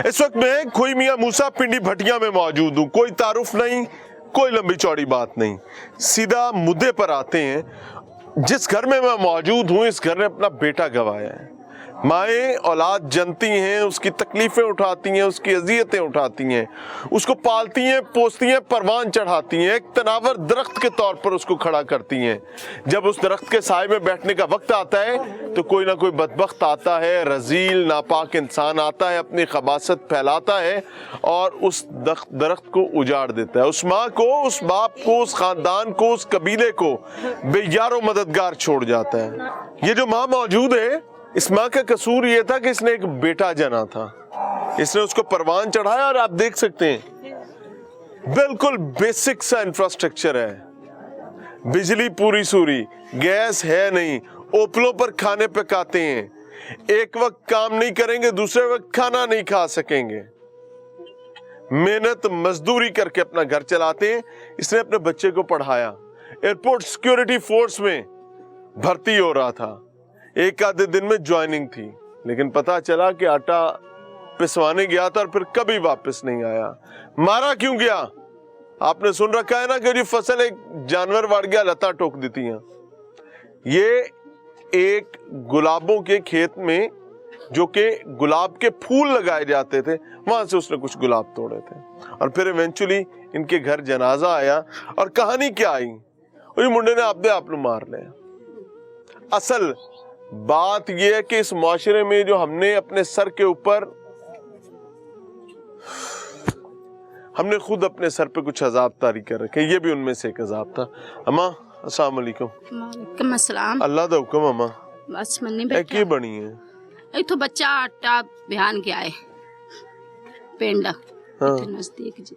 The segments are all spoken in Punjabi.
इस वक्त मैं खोई मियां मूसा पिंडी भटिया में मौजूद हूँ। कोई तारुफ नहीं, कोई लंबी चौड़ी बात नहीं, सीधा मुद्दे पर आते हैं। जिस घर में मैं मौजूद हूँ, इस घर ने अपना बेटा गंवाया है। माएँ औलाद जनती हैं, उसकी तकलीफ़ें उठाती हैं, उसकी अज़ियतें उठाती हैं, उसको पालती हैं, पोसती हैं, परवान चढ़ाती हैं, एक तनावर दरख्त के तौर पर उसको खड़ा करती हैं। जब उस दरख्त के साए में बैठने का वक्त आता है तो कोई ना कोई बदबख्त आता है, रजील नापाक इंसान आता है, अपनी खबासत फैलाता है और उस दरख्त को उजाड़ देता है। उस माँ को, उस बाप को, उस ख़ानदान को, उस कबीले को बेयारो मददगार छोड़ जाता है। ये जो माँ मौजूद है, इस माँ का कसूर ये था कि इसने एक बेटा जना था, इसने उसको परवान चढ़ाया। और आप देख सकते हैं बिल्कुल बेसिक सा इंफ्रास्ट्रक्चर है, बिजली पूरी सूरी, गैस है नहीं, ओपलों पर खाने पकाते हैं, एक वक्त काम नहीं करेंगे दूसरे वक्त खाना नहीं खा सकेंगे, मेहनत मजदूरी करके अपना घर चलाते हैं। इसने अपने बच्चे को पढ़ाया, एयरपोर्ट सिक्योरिटी फोर्स में भर्ती हो रहा था, एक आधे दिन में ज्वाइनिंग थी, लेकिन पता चला कि आटा पिसवाने गया था और फिर कभी वापस नहीं आया। मारा क्यों गया? आपने सुन रखा है ना कि जो फसल एक जानवर वाड़ गया, लता ठोक देती हैं। ये एक गुलाबों के खेत में जो कि गुलाब के फूल लगाए जाते थे, वहां से उसने कुछ गुलाब तोड़े थे और फिर इवेंचुअली इनके घर जनाजा आया। और कहानी क्या आई, वही मुंडे ने आपदे आप मार लिया। असल बात यह है कि इस मुआशरे में जो हमने अपने सर के ऊपर, हमने खुद अपने सर पे कुछ अजाब तारी कर रखे, ये भी उनमें से एक अजाब था। अम्मा अस्सलाम वालेकुम। वालेकुम अस्सलाम। अल्लाह दा हुक्म अम्मा। बस मन्नी बैठा। की बनी है? इथो बच्चा आटा बयान गया है पिंड नजदीक जी,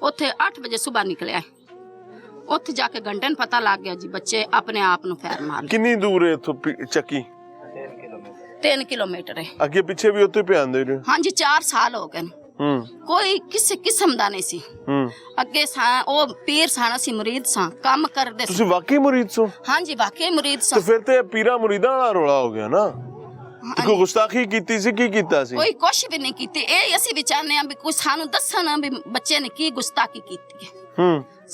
उथे 8 बजे सुबह निकलिया है। ਉੱਥੇ ਜਾ ਕੇ ਘੰਟੇ ਨੂੰ ਪਤਾ ਲੱਗ ਗਿਆ ਜੀ ਬੱਚੇ ਆਪਣੇ ਆਪ ਨੂੰ ਫੈਰ ਮਾਰ। कितनी दूर है इथों ਚੱਕੀ? 3 ਕਿਲੋਮੀਟਰ ਹੈ। ਅੱਗੇ ਪਿੱਛੇ ਵੀ ਉੱਥੇ ਪਿਆਂਦੇ ਰਹੇ? ਹਾਂਜੀ 4 ਸਾਲ ਹੋ ਗਏ। ਕੋਈ ਕਿਸੇ ਕਿਸਮ ਦਾ ਨਹੀਂ ਸੀ। ਅੱਗੇ ਉਹ ਪੀਰ ਸਾਂ, ਅਸੀਂ ਮੁਰੀਦ ਸਾਂ, ਕੰਮ ਕਰਦੇ ਸੀ। ਤੁਸੀਂ ਵਾਕਈ ਮੁਰੀਦ ਸੋ? ਹਾਂਜੀ ਵਾਕਈ ਮੁਰੀਦ ਸਾਂ। ਤੇ ਫਿਰ ਤੇ ਪੀਰਾਂ ਮੁਰੀਦਾਂ ਵਾਲਾ ਰੌਲਾ ਹੋ ਗਿਆ ਨਾ। ਕੋਈ ਗੁਸਤਾਖੀ ਕੀਤੀ ਸੀ? ਕੀ ਕੀਤਾ ਸੀ? ਕੋਈ ਕੁਛ ਵੀ ਨਹੀਂ ਕੀਤੀ। ਇਹ ਅਸੀਂ ਵਿਚਾਰਨੇ ਆ ਵੀ ਕੋਈ ਸਾਨੂੰ ਦੱਸਣ ਵੀ ਬੱਚੇ ਨੇ ਕੀ ਗੁਸਤਾਖੀ ਕੀਤੀ ਹੈ।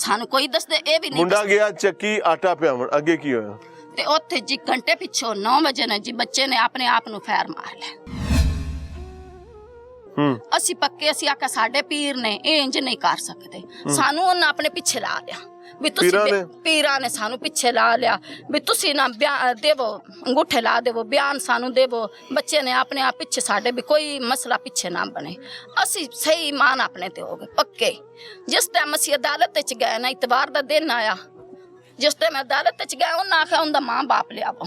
ਸਾਨੂੰ ਕੋਈ ਦੱਸਦੇ ਇਹ ਵੀ ਨਹੀਂ। ਮੁੰਡਾ ਗਿਆ ਚੱਕੀ ਆਟਾ ਪਿਆਵਣ, ਅੱਗੇ ਕੀ ਹੋਇਆ? ਤੇ ਉੱਥੇ ਜੀ ਘੰਟੇ ਪਿੱਛੋਂ 9 ਵਜੇ ਨੇ ਜੀ ਬੱਚੇ ਨੇ ਆਪਣੇ ਆਪ ਨੂੰ ਫੈਰ ਮਾਰ ਲਿਆ। ਅਸੀਂ ਪੱਕੇ, ਅਸੀਂ ਆਖਿਆ ਸਾਡੇ ਪੀਰ ਨੇ ਇਹ ਇੰਜ ਨਹੀਂ ਕਰ ਸਕਦੇ। ਸਾਨੂੰ ਉਹਨਾਂ ਆਪਣੇ ਪਿੱਛੇ ਲਾ ਲਿਆ ਵੀ ਤੁਸੀਂ, ਪੀਰਾਂ ਨੇ ਸਾਨੂੰ ਪਿੱਛੇ ਲਾ ਲਿਆ ਵੀ ਤੁਸੀਂ ਨਾ ਦੇਵੋ, ਅੰਗੂਠੇ ਲਾ ਦੇਵੋ, ਬਿਆਨ ਸਾਨੂੰ ਦੇਵੋ। ਬੱਚੇ ਨੇ ਆਪਣੇ ਆਪ ਪਿੱਛੇ ਸਾਡੇ ਵੀ ਕੋਈ ਮਸਲਾ ਪਿੱਛੇ ਨਾ ਬਣੇ। ਅਸੀਂ ਸਹੀ ਇਮਾਨ ਆਪਣੇ ਤੇ ਹੋ ਗਏ ਪੱਕੇ। ਜਿਸ ਟਾਈਮ ਅਸੀਂ ਅਦਾਲਤ ਵਿੱਚ ਗਏ ਨਾ, ਇਤਵਾਰ ਦਾ ਦਿਨ ਆਇਆ, ਜਿਸ ਟਾਈਮ ਅਦਾਲਤ ਵਿੱਚ ਗਏ ਉਹਨਾਂ ਆਖਿਆ ਉਹਦਾ ਮਾਂ ਬਾਪ ਲਿਆਵੋ।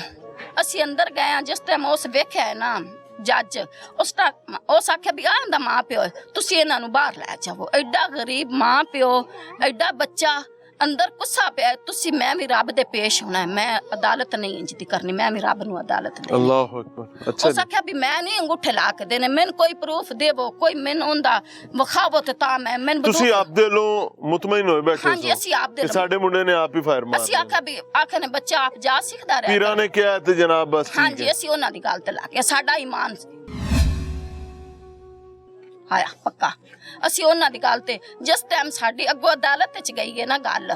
ਅਸੀਂ ਅੰਦਰ ਗਏ ਆ, ਜਿਸ ਟਾਈਮ ਉਸ ਵੇਖਿਆ ਨਾ ਜੱਜ, ਉਸ ਆਖਿਆ ਵੀ ਆਹ ਦਾ ਮਾਂ ਪਿਓ, ਤੁਸੀਂ ਇਹਨਾਂ ਨੂੰ ਬਾਹਰ ਲੈ ਜਾਵੋ। ਐਡਾ ਗਰੀਬ ਮਾਂ ਪਿਓ, ਐਡਾ ਬੱਚਾ ਅੰਦਰ ਗੁੱਸਾ ਪਿਆ। ਤੁਸੀਂ ਮੈਂ ਵੀ ਰੱਬ ਦੇ ਪੇਸ਼ ਹੋਣਾ, ਮੈਂ ਅਦਾਲਤ ਨਹੀਂ ਇੰਜ ਦੀ ਕਰਨੀ, ਮੈਂ ਵੀ ਰੱਬ ਨੂੰ ਅਦਾਲਤ ਦੇਣੀ। ਅੱਲਾਹੁ ਅਕਬਰ। ਅੱਛਾ ਉਸ ਆਖਿਆ ਵੀ ਮੈਂ ਨਹੀਂ ਅੰਗੂਠੇ ਲਾ ਕੇ ਦੇਣੇ, ਮੈਨੂੰ ਕੋਈ ਪ੍ਰੂਫ ਦੇਵੋ, ਕੋਈ ਮੈਨੂੰ ਉਹਦਾ ਵਿਖਾਵੋ ਤੇ ਤਾਂ ਮੈਂ ਮੈਨੂੰ। ਤੁਸੀਂ ਆਪ ਦੇ ਲੋ ਮੁਤਮਈਨ ਹੋਏ ਬੈਠੇ? ਹਾਂਜੀ ਅਸੀਂ ਆਪ ਦੇ, ਸਾਡੇ ਮੁੰਡੇ ਨੇ ਆਪ ਹੀ ਫਾਇਰ ਮਾਰਿਆ। ਅਸੀਂ ਆਖਿਆ ਵੀ ਆਖੇ ਨੇ ਬੱਚਾ ਆਪ ਜਾ ਸਿੱਖਦਾ ਰਿਹਾ। ਪੀਰਾਂ ਨੇ ਕਿਹਾ ਤੇ ਜਨਾਬ ਬਸ। ਹਾਂਜੀ ਅਸੀਂ ਉਹਨਾਂ ਦੀ ਗੱਲ ਤੇ ਲਾ ਕੇ, ਸਾਡਾ ਈਮਾਨ ਸੀ ਆਇਆ ਪੱਕਾ। ਅਸੀਂ ਉਹਨਾਂ ਦੀ ਗੱਲ ਤੇ, ਜਿਸ ਟਾਈਮ ਸਾਡੀ ਅੱਗੋਂ ਅਦਾਲਤ ਵਿੱਚ ਗਈ ਹੈ ਨਾ ਗੱਲ,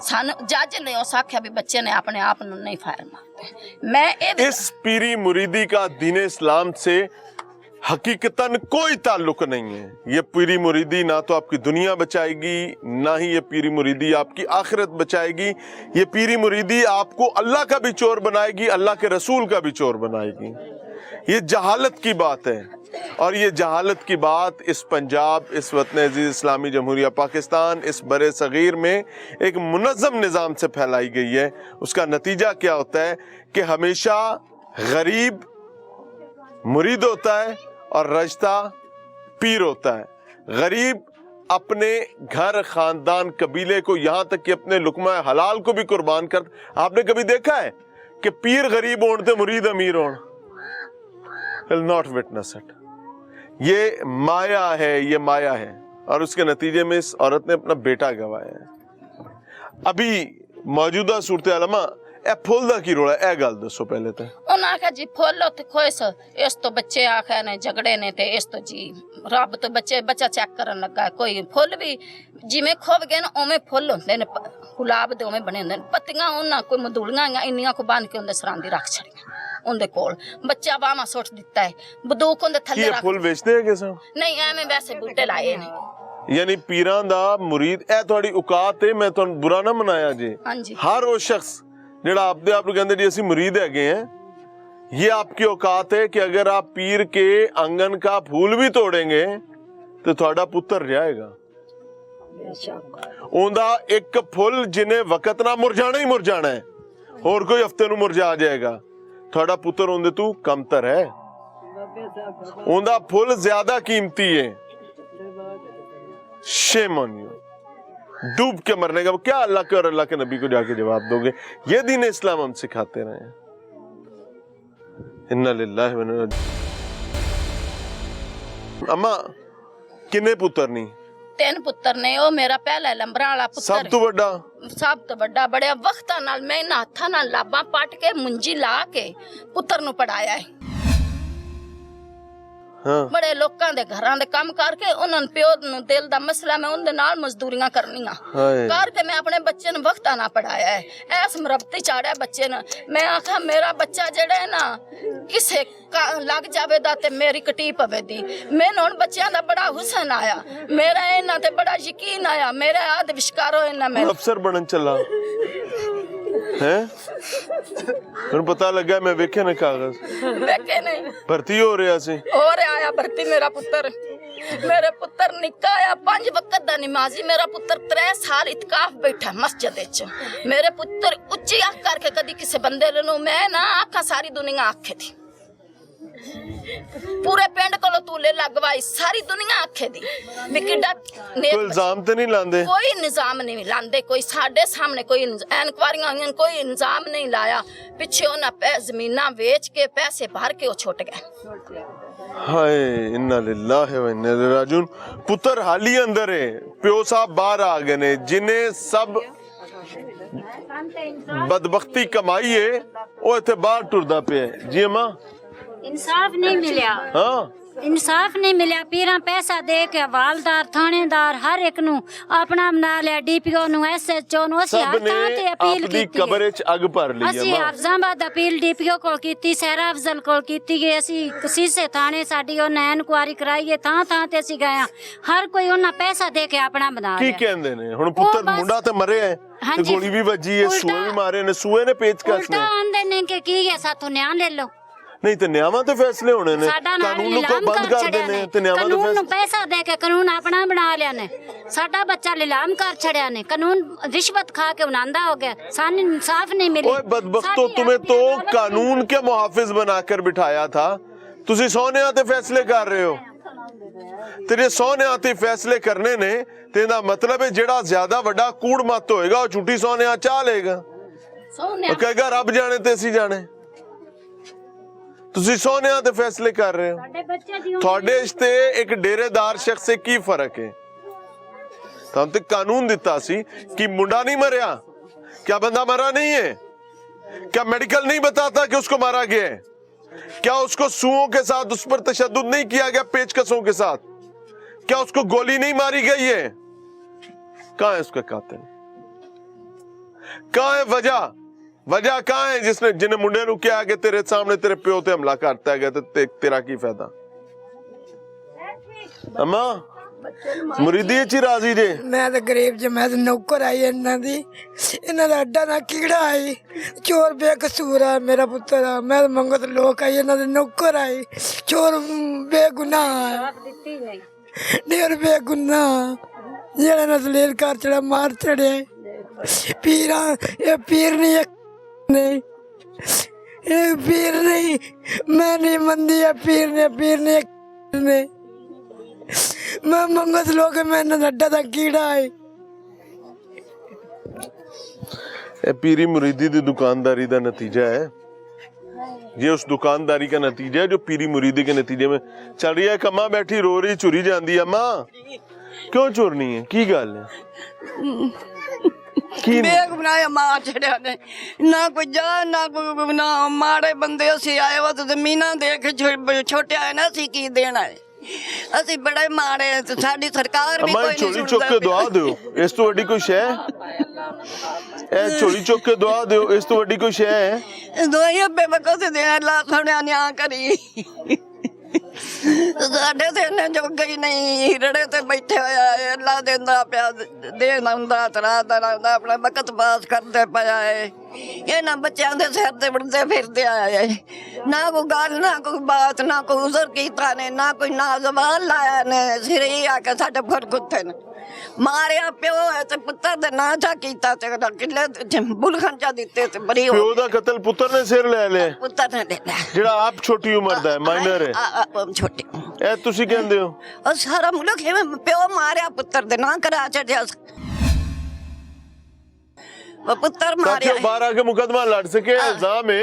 ਸਾਨੂੰ ਜੱਜ ਨੇ ਉਸ ਆਖਿਆ ਵੀ ਬੱਚੇ ਨੇ ਆਪਣੇ ਆਪ ਨੂੰ ਨਹੀਂ ਫਾਇਰ ਮਾਰਦੇ। मैं इस पीरी मुरीदी का दीन इस्लाम से हकीकतन कोई ताल्लुक नहीं है। ये पीरी मुरीदी ना तो आपकी दुनिया बचाएगी, ना ही ये पीरी मुरीदी आपकी आखिरत बचाएगी। ये पीरी मुरीदी आपको अल्लाह का भी चोर बनाएगी, अल्लाह के रसूल का भी चोर बनाएगी। ये जहालत की बात है और ये जहालत की बात इस पंजाब, इस वतन अजीज इस्लामी जमहूरिया पाकिस्तान, इस बड़े सगीर में एक मुनज़्ज़म निज़ाम से फैलाई गई है। उसका नतीजा क्या होता है कि हमेशा गरीब मुरीद होता है और रजता पीर होता है। गरीब अपने घर, खानदान, कबीले को, यहाँ तक कि अपने लुकमा हलाल को भी कुर्बान कर। आपने कभी देखा है कि पीर गरीब होने ते मुरीद अमीर होने? Will not witness it। ये माया है, ये माया है और उसके नतीजे में इस औरत ने अपना बेटा गंवाया है। अभी मौजूदा सूरत-ए-आलमा ਇਹ ਫੁੱਲ ਦਾ ਕੀ ਰੋਲਾ, ਇਹ ਗੱਲ ਦੱਸੋ ਪਹਿਲੇ ਤਾਂ। ਉਹਨਾਂ ਆਖਿਆ ਜੀ ਫੁੱਲ ਉੱਥੇ ਖੋਇਸ, ਇਸ ਤੋਂ ਬੱਚੇ ਆਖਿਆ ਨੇ ਝਗੜੇ ਨੇ ਤੇ ਇਸ ਤੋਂ ਜੀ ਰੱਬ ਤੋਂ ਬੱਚਾ ਚੈੱਕ ਕਰਨ ਲੱਗਾ। ਕੋਈ ਫੁੱਲ ਵੀ ਜਿਵੇਂ ਖੁੱਭ ਗਏ ਨਾ ਉਵੇਂ ਫੁੱਲ ਹੁੰਦੇ ਨੇ, ਗੁਲਾਬ ਦੇ ਉਵੇਂ ਬਣੇ ਹੁੰਦੇ ਨੇ। ਪੱਤੀਆਂ ਉਹਨਾਂ ਕੋਈ ਮਦੂਲੀਆਂ ਆਈਆਂ ਇੰਨੀਆਂ ਕੋ ਬੰਨ ਕੇ ਉਹਦੇ ਸਰਾਂ ਦੀ ਰੱਖ ਛੜੀਆਂ ਉਹਦੇ ਕੋਲ। ਬੱਚਾ ਵਾਵਾ ਸੁੱਟ ਦਿੱਤਾ ਹੈ, ਬੰਦੂਕ ਉਹਦੇ ਥੱਲੇ ਰੱਖ। ਫੁੱਲ ਵੇਚਦੇ ਹੈ ਕਿਸੇ? ਨਹੀਂ, ਐਵੇਂ ਵੈਸੇ ਬੂਟੇ ਲਾਏ ਨੇ। ਯਾਨੀ ਪੀਰਾਂ ਦਾ ਮੁਰੀਦ, ਇਹ ਤੁਹਾਡੀ ਔਕਾਤ ਹੈ, ਮੈਂ ਤੁਹਾਨੂੰ ਬੁਰਾ ਨਾ ਮਨਾਇਆ ਜੀ। ਹਾਂਜੀ, हर वो शख्स जेड़ा आपदे आप कहते जी असी मुरीद है, ये आपकी औकात है कि अगर आप पीर के आंगन का फूल भी तोड़ेंगे तो थोड़ा पुत्र जाएगा। उनदा एक फुल जिन्हें वक्त ना मुरझाना ही मुरझाना है, और कोई हफ्ते नू मुरझा जाएगा। थोड़ा पुत्र उनदे तू कमतर है, उनदा फुल ज्यादा कीमती है। Shame on you. डूब के मरने का क्या अल्लाह के और अल्लाह के नबी को जाके जवाब दोगे? ये दीन इस्लाम हम सिखाते रहे हैं। इन्ना लिल्लाहि व इन्ना इलैहि राजिऊन। अम्मा किन्ने पुत्र नहीं? 3 ਪੁੱਤਰ ਨੇ। ਉਹ ਮੇਰਾ ਪਹਿਲਾ ਲੰਬਰਾਂ ਵਾਲਾ ਪੁੱਤਰ, सब तो बड़ा, ਸਭ ਤੋਂ ਵੱਡਾ। ਬੜੇ ਵਕਤਾਂ ਨਾਲ ਮੈਂ ਇਹਨਾਂ ਹੱਥਾਂ ਨਾਲ ਲਾਬਾਂ ਪੱਟ ਕੇ ਮੁੰਜੀ ਲਾ ਕੇ ਪੁੱਤਰ ਨੂੰ ਪੜਾਇਆ ਹੈ। हाँ ਬੜੇ ਲੋਕਾਂ ਦੇ ਘਰਾਂ ਦੇ ਕੰਮ ਕਰਕੇ ਉਹਨਾਂ ਨੂੰ ਪਿਓ ਨੂੰ ਦਿਲ ਦਾ ਮਸਲਾ, ਮੈਂ ਉਹਦੇ ਨਾਲ ਮਜ਼ਦੂਰੀਆਂ ਕਰਨੀਆਂ हाय ਕਰਕੇ ਮੈਂ ਆਪਣੇ ਬੱਚੇ ਨੂੰ ਵਕਤਾਂ ਨਾਲ ਪੜਾਇਆ ਹੈ। ਐਸ ਮਰਬਤੀ ਚਾੜਿਆ ਬੱਚੇ ਨੂੰ। ਮੈਂ ਆਖਾਂ ਮੇਰਾ ਬੱਚਾ ਜਿਹੜਾ ਹੈ ਨਾ ਕਿਸੇ ਲੱਗ ਜਾਵੇਦਾ ਤੇ ਮੇਰੀ ਕਟੀ ਪਵੇਦੀ। ਮੈਨੂੰ ਹੁਣ ਬੱਚਿਆਂ ਦਾ ਬੜਾ ਹੁਸਨ ਆਇਆ, ਮੇਰਾ ਇਹਨਾਂ ਤੇ ਬੜਾ ਯਕੀਨ ਆਇਆ। ਮੇਰਾ ਆਦ ਵਿਸ਼ਕਾਰੋ ਇਹਨਾਂ ਮੈਂ अफसर बनन चला है। फिर पता लगा, मैं वेखे ना कागज, ਵੇਖੇ ਨਹੀਂ भर्ती हो रहा सी। ਹੋਰ ਆਇਆ ਭਰਤੀ ਮੇਰਾ ਪੁੱਤਰ। ਮੇਰੇ ਪੁੱਤਰ ਨਿੱਕਾ ਆ, 5 ਵਕਤ ਦਾ ਨਮਾਜ਼ੀ। ਮੇਰਾ ਪੁੱਤਰ 3 ਸਾਲ ਇਤਕਾਫ ਬੈਠਾ ਮਸਜਿਦ ਵਿੱਚ। ਮੇਰੇ ਪੁੱਤਰ ਉੱਚੀ ਅੱਖ ਕਰਕੇ ਕਦੀ ਕਿਸੇ ਬੰਦੇ ਨੂੰ ਮੈਂ ਨਾ ਆਖਾਂ, ਸਾਰੀ ਦੁਨੀਆ ਆਖੇ ਦੀ। पूरे पिंड को तूले लगवाई, सारी दुनिया आखे दी भी किड्डा कोई इल्जाम तो नहीं लांदे? कोई निजाम नहीं लांदे, कोई साडे सामने कोई इंक्वायरियां हुई, कोई इल्जाम नहीं लाया। पिछे उन्हें जमीना बेच के पैसे भर के वो छुट गए। हाय इन्ना लिल्लाहि व इन्ना इलैहि राजिऊन। पुत्र हाली अंदर है, प्यो साहब बाहर आ गए ने, जिन्हें सब बदबख्ती कमाई है वो इत्थे बाहर टुरदा पे है। जी अम्मा इंसाफ नहीं मिलिया। हाँ इंसाफ नहीं मिलिया। पीरा पैसा दे के हवालदार थानेदार हर एक नू अपना बना लिया, डीपीओ नू एसएचओ नू। ਅਸੀਂ ਹਰ ਥਾਂ ਤੇ ਅਪੀਲ ਕੀਤੀ, ਕਬਰ ਵਿੱਚ ਅੱਗ ਭਰ ਲਈ। ਅਸੀਂ ਹਾਫਜ਼ਾਬਾਦ ਅਪੀਲ ਡੀਪੀਓ ਕੋਲ ਕੀਤੀ, ਸਹਿਰਾ ਅਫਜ਼ਲ ਕੋਲ ਕੀਤੀ ਗਈ। ਅਸੀਂ ਕਸੀਸੇ ਥਾਣੇ ਸਾਡੀ ਉਹਨਾਂ ਇਨਕੁਆਰੀ ਕਰਾਈਏ, ਥਾਂ ਥਾਂ ਤੇ ਅਸੀਂ ਗਏ। ਹਰ ਕੋਈ ਉਹਨਾਂ ਪੈਸਾ ਦੇ ਕੇ ਆਪਣਾ ਬਣਾ ਲਿਆ। ਕੀ ਕਹਿੰਦੇ ਨੇ ਹੁਣ? ਪੁੱਤਰ ਮੁੰਡਾ ਤੇ ਮਰਿਆ ਹੈ ਤੇ ਗੋਲੀ ਵੀ ਵੱਜੀ ਹੈ, ਸੂਏ ਵੀ ਮਾਰੇ ਨੇ, ਸੂਏ ਨੇ ਪੇਚਕਸ ਨੇ। ਉਲਟਾ ਆਂਦੇ ਨੇ ਕਿ ਕੀ ਹੈ, ਸਾਥੋਂ ਨਿਆਂ ਲੈ ਲਓ। ਨਹੀਂ ਤੇ ਨਿਆਵਾਂ ਤੇ ਫੈਸਲੇ ਹੋਣੇ ਨੇ, ਕਾਨੂੰਨ ਨੂੰ ਬੰਦ ਕਰਦੇ ਨੇ ਤੇ ਨਿਆਵਾਂ ਦੇ ਕਾਨੂੰਨ ਨੂੰ ਪੈਸਾ ਦੇ ਕੇ ਕਾਨੂੰਨ ਆਪਣਾ ਬਣਾ ਲਿਆ ਨੇ। ਸਾਡਾ ਬੱਚਾ ਲਿਲਾਮ ਕਰ ਛੜਿਆ ਨੇ, ਕਾਨੂੰਨ ਰਿਸ਼ਵਤ ਖਾ ਕੇ ਉਨਾਂਦਾ ਹੋ ਗਿਆ। ਸਾਨੂੰ इंसाफ नहीं मिली। ओए बदबख्तो, तुम्हें तो कानून के मुहाफिज बनाकर बिठाया था, तुसी सोने आते फैसले कर रहे हो। तेरे सोने आते फैसले करने ने तेरा मतलब है जेड़ा ज्यादा वड्डा कूड़ मत होएगा वो झूठी सोने आ चाह लेगा, वो कहेगा रब जाने ते असी जाने। ਤੁਸੀਂ ਸੋਨਿਆਂ ਤੇ ਫੈਸਲੇ ਕਰ ਰਹੇ ਹੋ। ਤੁਹਾਡੇ ਇਸ ਤੇ ਇੱਕ ਡੇਰੇਦਾਰ ਸ਼ਖਸ ਸੇ ਕੀ ਫਰਕ ਹੈ? ਤਾਂ ਤੇ ਕਾਨੂੰਨ ਦਿੱਤਾ ਸੀ ਕਿ ਮੁੰਡਾ ਨਹੀਂ ਮਰਿਆ, क्या बंदा मरा नहीं है? क्या मेडिकल नहीं बताता कि उसको मारा गया है? क्या उसको सुओं के साथ उस पर तशद्दुद नहीं किया गया, पेचकसों के साथ? क्या उसको गोली नहीं मारी गई है? कहां है उसका कातिल? कहां है वजह कहां है जिन्हें मुंडे नु किया कि तेरे सामने तेरे प्यो ते हमला करता है ते तेरा की फायदा? अम्मा मुरीदी च राजी जे? मैं तो गरीब जे, मैं तो नौकर आई इन्हां दी, इन्हां दा अड्डा ना कीड़ा आई, चोर बेकसूर है मेरा पुत्र है। मैं तो मंगत लोक आई, इन्हां दे नौकर आई, चोर बेगुनाह है, डेर बेगुनाह जेड़ा ना दलेर कर चढ़ा मार चढ़े। पीरा ये पीर नहीं ये पीर नहीं, मैं नहीं मंदी है पीर ने मैं मंगत लोग मैंने अड्डा दा कीड़ा है। पीरी मुरीदी दी दुकानदारी दा नतीजा है। ये उस दुकानदारी का नतीजा है जो पीरी मुरीदी के नतीजे में चल रही है। अम्मा बैठी रो रही, चुरी जाती है। अम्मा क्यों चुरनी है, की गल है? ਬੇਗ ਬਣਾਇਆ ਮਾਰ ਛੜਿਆ ਨੇ ਨਾ ਕੋਈ ਜਾ ਨਾ ਕੋਈ ਨਾ ਮਾੜੇ ਬੰਦੇ ਅਸੀਂ ਆਏ ਵਾ ਤੇ ਜ਼ਮੀਨਾਂ ਦੇ ਕੇ ਛੋਟੇ ਆਏ ਨਾ ਅਸੀਂ ਕੀ ਦੇਣਾ ਹੈ ਅਸੀਂ ਬੜੇ ਮਾੜੇ ਤੇ ਸਾਡੀ ਸਰਕਾਰ ਵੀ ਅਮਾ ਕੋਈ ਝੋਲੀ ਨਹੀਂ ਚੁੱਕ ਕੇ ਦੁਆ ਦਿਓ, ਇਸ ਤੋਂ ਵੱਡੀ ਕੋਈ ਸ਼ੈ ਹੈ? ਇਹ ਝੋਲੀ ਚੁੱਕ ਕੇ ਦੁਆ ਦਿਓ, ਇਸ ਤੋਂ ਵੱਡੀ ਕੋਈ ਸ਼ੈ ਹੈ? ਦਵਾਈਆਂ ਬੇਵਕਤ ਦੇ ਦੇਣਾ ਲਾ ਸੋਹਣਿਆ ਨਿਆ ਕਰੀ ਸਾਡੇ ਤੇ ਇੰਨੇ ਜੋਗੇ ਹੀ ਨਹੀਂ ਰੜੇ ਤੇ ਬੈਠੇ ਹੋਇਆ ਹੈ ਅੱਲਾ ਦਿੰਦਾ ਪਿਆ ਦੇਣਾ ਹੁੰਦਾ ਤਰਾ ਤਰਾ ਆਪਣਾ ਵਕਤ ਪਾਸ ਕਰਦੇ ਪਿਆ ਹੈ ਇਹਨਾਂ ਬੱਚਿਆਂ ਦੇ ਸਿਰ ਤੇ ਵੜਦੇ ਫਿਰਦੇ ਆਏ ਨਾ ਕੋਈ ਗੱਲ ਨਾ ਕੋਈ ਬਾਤ ਨਾ ਕੋਈ ਉਜ਼ਰ ਕੀਤਾ ਨੇ ਨਾ ਕੋਈ ਨਾ ਜ਼ਬਾਨ ਲਾਇਆ ਨੇ ਸਿਰੇ ਹੀ ਆ ਕੇ ਸਾਡੇ ਫੜ ਕੁੱਤੇ ਨੇ ਮਾਰਿਆ ਪਿਓ ਹੈ ਤੇ ਪੁੱਤਰ ਦੇ ਨਾਂ ਚਾ ਕੀਤਾ ਤੇ ਕਿੱਲੇ ਬੁਲਖਾਂ ਚਾ ਦਿੱਤੇ ਤੇ ਬਰੀ ਹੋ ਪਿਓ ਦਾ ਕਤਲ ਪੁੱਤਰ ਨੇ ਸਿਰ ਲੈ ਲਿਆ, ਪੁੱਤਰ ਨੇ ਲੈ ਲਿਆ ਜਿਹੜਾ ਆਪ ਛੋਟੀ ਉਮਰ ਦਾ ਹੈ, ਮਾਈਨਰ ਹੈ। ਛੋਟੇ ਇਹ ਤੁਸੀਂ ਕਹਿੰਦੇ ਹੋ? ਉਹ ਸਾਰਾ ਮੁਲਕ ਜਿਵੇਂ ਪਿਓ ਮਾਰਿਆ ਪੁੱਤਰ ਦੇ ਨਾਂ ਕਰਾ ਛੱਡਿਆ ਉਹ ਪੁੱਤਰ ताकि ਮਾਰਿਆ वो बाहर आके मुकदमा लड़ सके। इल्जाम है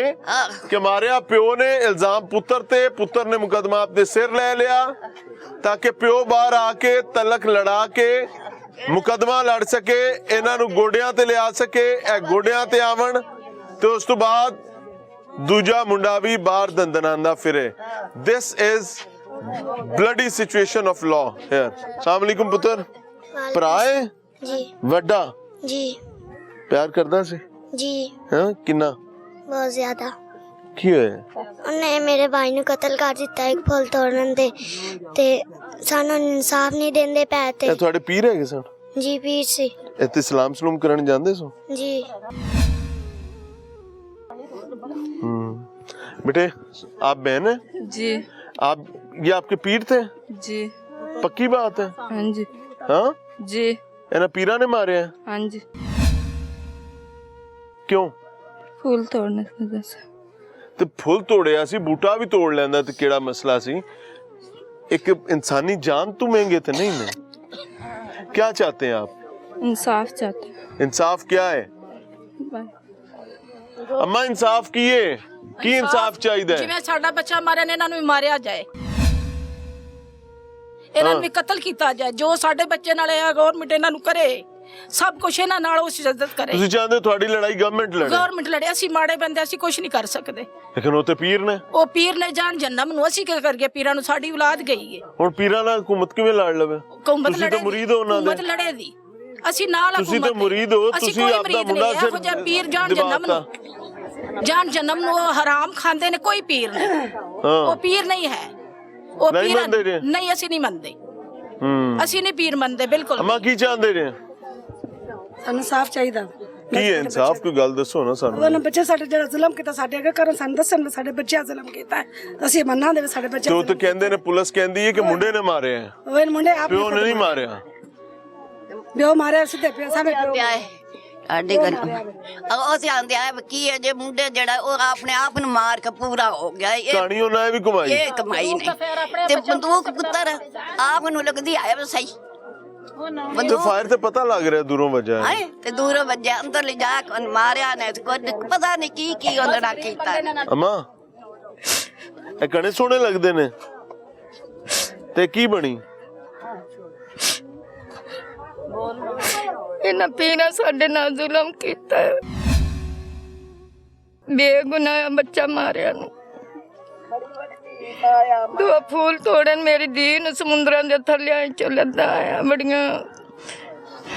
कि मारिया प्यो ने इल्जाम पुत्र ते, पुत्र ने मुकदमा अपने सिर ले लिया ताकि प्यो बाहर आके तलक लड़ा के मुकदमा लड़ सके, इन्हां नूं गोडियां ते लिया सके, ए गोडियां ते आवन ते उस तो बाद दूजा मुंडा भी बाहर दंदनांदा फिरे। This is bloody situation of law here. अस्सलाम वालेकुम पुत्र, भरा है जी वड्डा, जी प्यार करदा सी? जी ਹਾਂ ਕਿੰਨਾ? ਬਹੁਤ ਜ਼ਿਆਦਾ। ਕੀ ਹੋਇਆ? ਉਹਨੇ ਮੇਰੇ ਭਾਈ ਨੂੰ ਕਤਲ ਕਰ ਦਿੱਤਾ ਇੱਕ ਫੁੱਲ ਤੋੜਨ ਦੇ ਤੇ ਸਾਨੂੰ ਇਨਸਾਫ ਨਹੀਂ ਦਿੰਦੇ ਪਏ ਤੇ ਇਹ ਤੁਹਾਡੇ ਪੀਰ ਹੈਗੇ ਸਨ? ਜੀ ਪੀਰ ਸੀ ਇੱਥੇ ਸਲਾਮ ਸਲੂਮ ਕਰਨ ਜਾਂਦੇ ਸੋ? जी बेटे आप बहन है? जी आप ये आपके पीर थे? जी पक्की बात है? हाँ जी हाँ जी इन्हें पीरा ने मारे हैं? हाँ जी क्यों? फूल तोड़ने की वजह से। ਤੇ ਫੁੱਲ ਤੋੜਿਆ ਸੀ, ਬੂਟਾ ਵੀ ਤੋੜ ਲੈਂਦਾ ਤੇ ਕਿਹੜਾ ਮਸਲਾ ਸੀ? ਇੱਕ इंसानी जान तो महंगे थे नहीं ना? क्या चाहते हैं आप? इंसाफ चाहते हैं इंसाफ क्या है? अम्मा इंसाफ की इंसाफ चाहिए? ਜਿਵੇਂ ਸਾਡਾ ਬੱਚਾ ਮਾਰਿਆ ਨੇ ਇਹਨਾਂ ਨੂੰ ਵੀ ਮਾਰਿਆ ਜਾਏ, ਇਹਨਾਂ ਨੂੰ ਵੀ ਕਤਲ ਕੀਤਾ ਜਾਏ। ਜੋ ਸਾਡੇ ਬੱਚੇ ਨਾਲ ਹੈ ਗਵਰਨਮੈਂਟ ਇਹਨਾਂ ਨੂੰ ਕਰੇ, ਸਭ ਕੁਝ ਇਹਨਾਂ ਨਾਲ ਉਹ ਸਿੱਧਤ ਕਰੇ। ਤੁਸੀਂ ਚਾਹੁੰਦੇ ਹੋ ਤੁਹਾਡੀ ਲੜਾਈ ਗਵਰਨਮੈਂਟ ਲੜੇ? ਗਵਰਨਮੈਂਟ ਲੜੇ, ਅਸੀਂ ਮਾੜੇ ਬੰਦੇ, ਅਸੀਂ ਕੁਝ ਨਹੀਂ ਕਰ ਸਕਦੇ। ਲੇਕਿਨ ਉਹ ਤੇ ਪੀਰ ਨੇ, ਉਹ ਪੀਰ ਨੇ ਜਾਣ ਜਨਮ ਨੂੰ, ਅਸੀਂ ਕੀ ਕਰੀਏ? ਪੀਰਾਂ ਨੂੰ ਸਾਡੀ ਔਲਾਦ ਗਈ ਹੈ। ਹੁਣ ਪੀਰਾਂ ਨਾਲ ਹਕੂਮਤ ਕਿਵੇਂ ਲੜ ਲਵੇ? ਹਕੂਮਤ ਤੁਸੀਂ ਤਾਂ ਮੁਰੀਦ ਹੋ ਉਹਨਾਂ ਦੇ। ਹਕੂਮਤ ਲੜੇ ਦੀ, ਅਸੀਂ ਨਾਲ ਤੁਸੀਂ ਤਾਂ ਮੁਰੀਦ ਹੋ, ਤੁਸੀਂ ਆਪਦਾ ਮੁੰਡਾ ਇਹੋ ਜਿਹਾ ਪੀਰ ਜਾਣ ਜਨਮ ਨੂੰ, ਜਾਣ ਜਨਮ ਨੂੰ ਉਹ ਹਰਾਮ ਖਾਂਦੇ ਨੇ, ਕੋਈ ਪੀਰ ਨਹੀਂ। ਉਹ ਪੀਰ ਨਹੀਂ ਹੈ, ਉਹ ਨਹੀਂ ਪੀਰ ਮੰਨਦੇ ਨੇ? ਨਹੀਂ, ਅਸੀਂ ਨਹੀਂ ਮੰਨਦੇ, ਅਸੀਂ ਨਹੀਂ ਪੀਰ ਮੰਨਦੇ ਬਿਲਕੁਲ। ਅਮਾ ਕੀ ਚਾਹੁੰਦੇ ਨੇ? ਸਾਨੂੰ ਸਾਫ਼ ਚਾਹੀਦਾ। ਕੀ ਹੈ ਇਨਸਾਫ? ਕੋਈ ਗੱਲ ਦੱਸੋ ਨਾ ਸਾਨੂੰ। ਉਹਨਾਂ ਬੱਚੇ ਸਾਡੇ ਜਿਹੜਾ ਜ਼ੁਲਮ ਕੀਤਾ ਸਾਡੇ ਅੱਗੇ ਕਰਨ, ਸਾਨੂੰ ਦੱਸਣ ਵੀ ਸਾਡੇ ਬੱਚਿਆਂ ਜ਼ੁਲਮ ਕੀਤਾ, ਅਸੀਂ ਮੰਨਾਂਦੇ ਵੀ ਸਾਡੇ ਬੱਚੇ। ਤੇ ਉਹ ਤਾਂ ਕਹਿੰਦੇ ਨੇ, ਪੁਲਿਸ ਕਹਿੰਦੀ ਹੈ ਕਿ ਮੁੰਡੇ ਨੇ ਮਾਰੇ ਆ, ਉਹ ਮੁੰਡੇ ਆਪ ਪਿਓ ਨੇ ਨਹੀਂ ਮਾਰਿਆ। ਪਿਓ ਮਾਰਿਆ ਸਿੱਧੇ ਪਿਓ ਸਾਡੇ ਪਿਓ ਪਿਆ ਹੈ ਸਾਡੇ ਘਰ ਉਹ ਸਿਆਂਦੇ ਆ ਕੀ ਹੈ ਜੇ ਮੁੰਡੇ ਜਿਹੜਾ ਉਹ ਆਪਣੇ ਆਪ ਨੂੰ ਮਾਰ ਕੇ ਪੂਰਾ ਹੋ ਗਿਆ। ਕਹਾਣੀ ਉਹਨਾਂ ਨੇ ਵੀ ਕਮਾਈ। ਇਹ ਕਮਾਈ ਨਹੀਂ ਤੇ ਬੰਦੂਕ ਪੁੱਤਰ ਆਪ ਨੂੰ ਲੱਗਦੀ ਆਇਆ ਸਹੀ ਤੇ ਫਾਇਰ ਤੇ ਪਤਾ ਲੱਗ ਰਿਹਾ ਦੂਰੋਂ ਵੱਜਾ ਹੈ। ਹੈ ਤੇ ਦੂਰੋਂ ਵੱਜਿਆ, ਅੰਦਰ ਲਿਜਾ ਕੇ ਮਾਰਿਆ ਨੇ ਤੇ ਕੋਈ ਪਤਾ ਨਹੀਂ ਕੀ ਉਹਨਾਂ ਨਾਲ ਕੀਤਾ। ਅਮਾ ਇਹ ਕਣੇ ਸੋਹਣੇ ਲੱਗਦੇ ਨੇ ਤੇ ਕੀ ਬਣੀ? ਇਹਨਾਂ ਪੀਰਾਂ ਸਾਡੇ ਨਾਲ ਜ਼ੁਲਮ ਕੀਤਾ ਹੈ, ਬੇਗੁਨਾਹ ਬੱਚਾ ਮਾਰਿਆ ਨੂੰ। ਦੋ ਫੂਲ ਤੋੜਨ ਮੇਰੀ ਧੀ ਨੂੰ ਸਮੁੰਦਰਾਂ ਦੇ ਥੱਲਿਆਂ ਚੋਂ ਲੱਦਾ ਆਇਆ, ਬੜੀਆਂ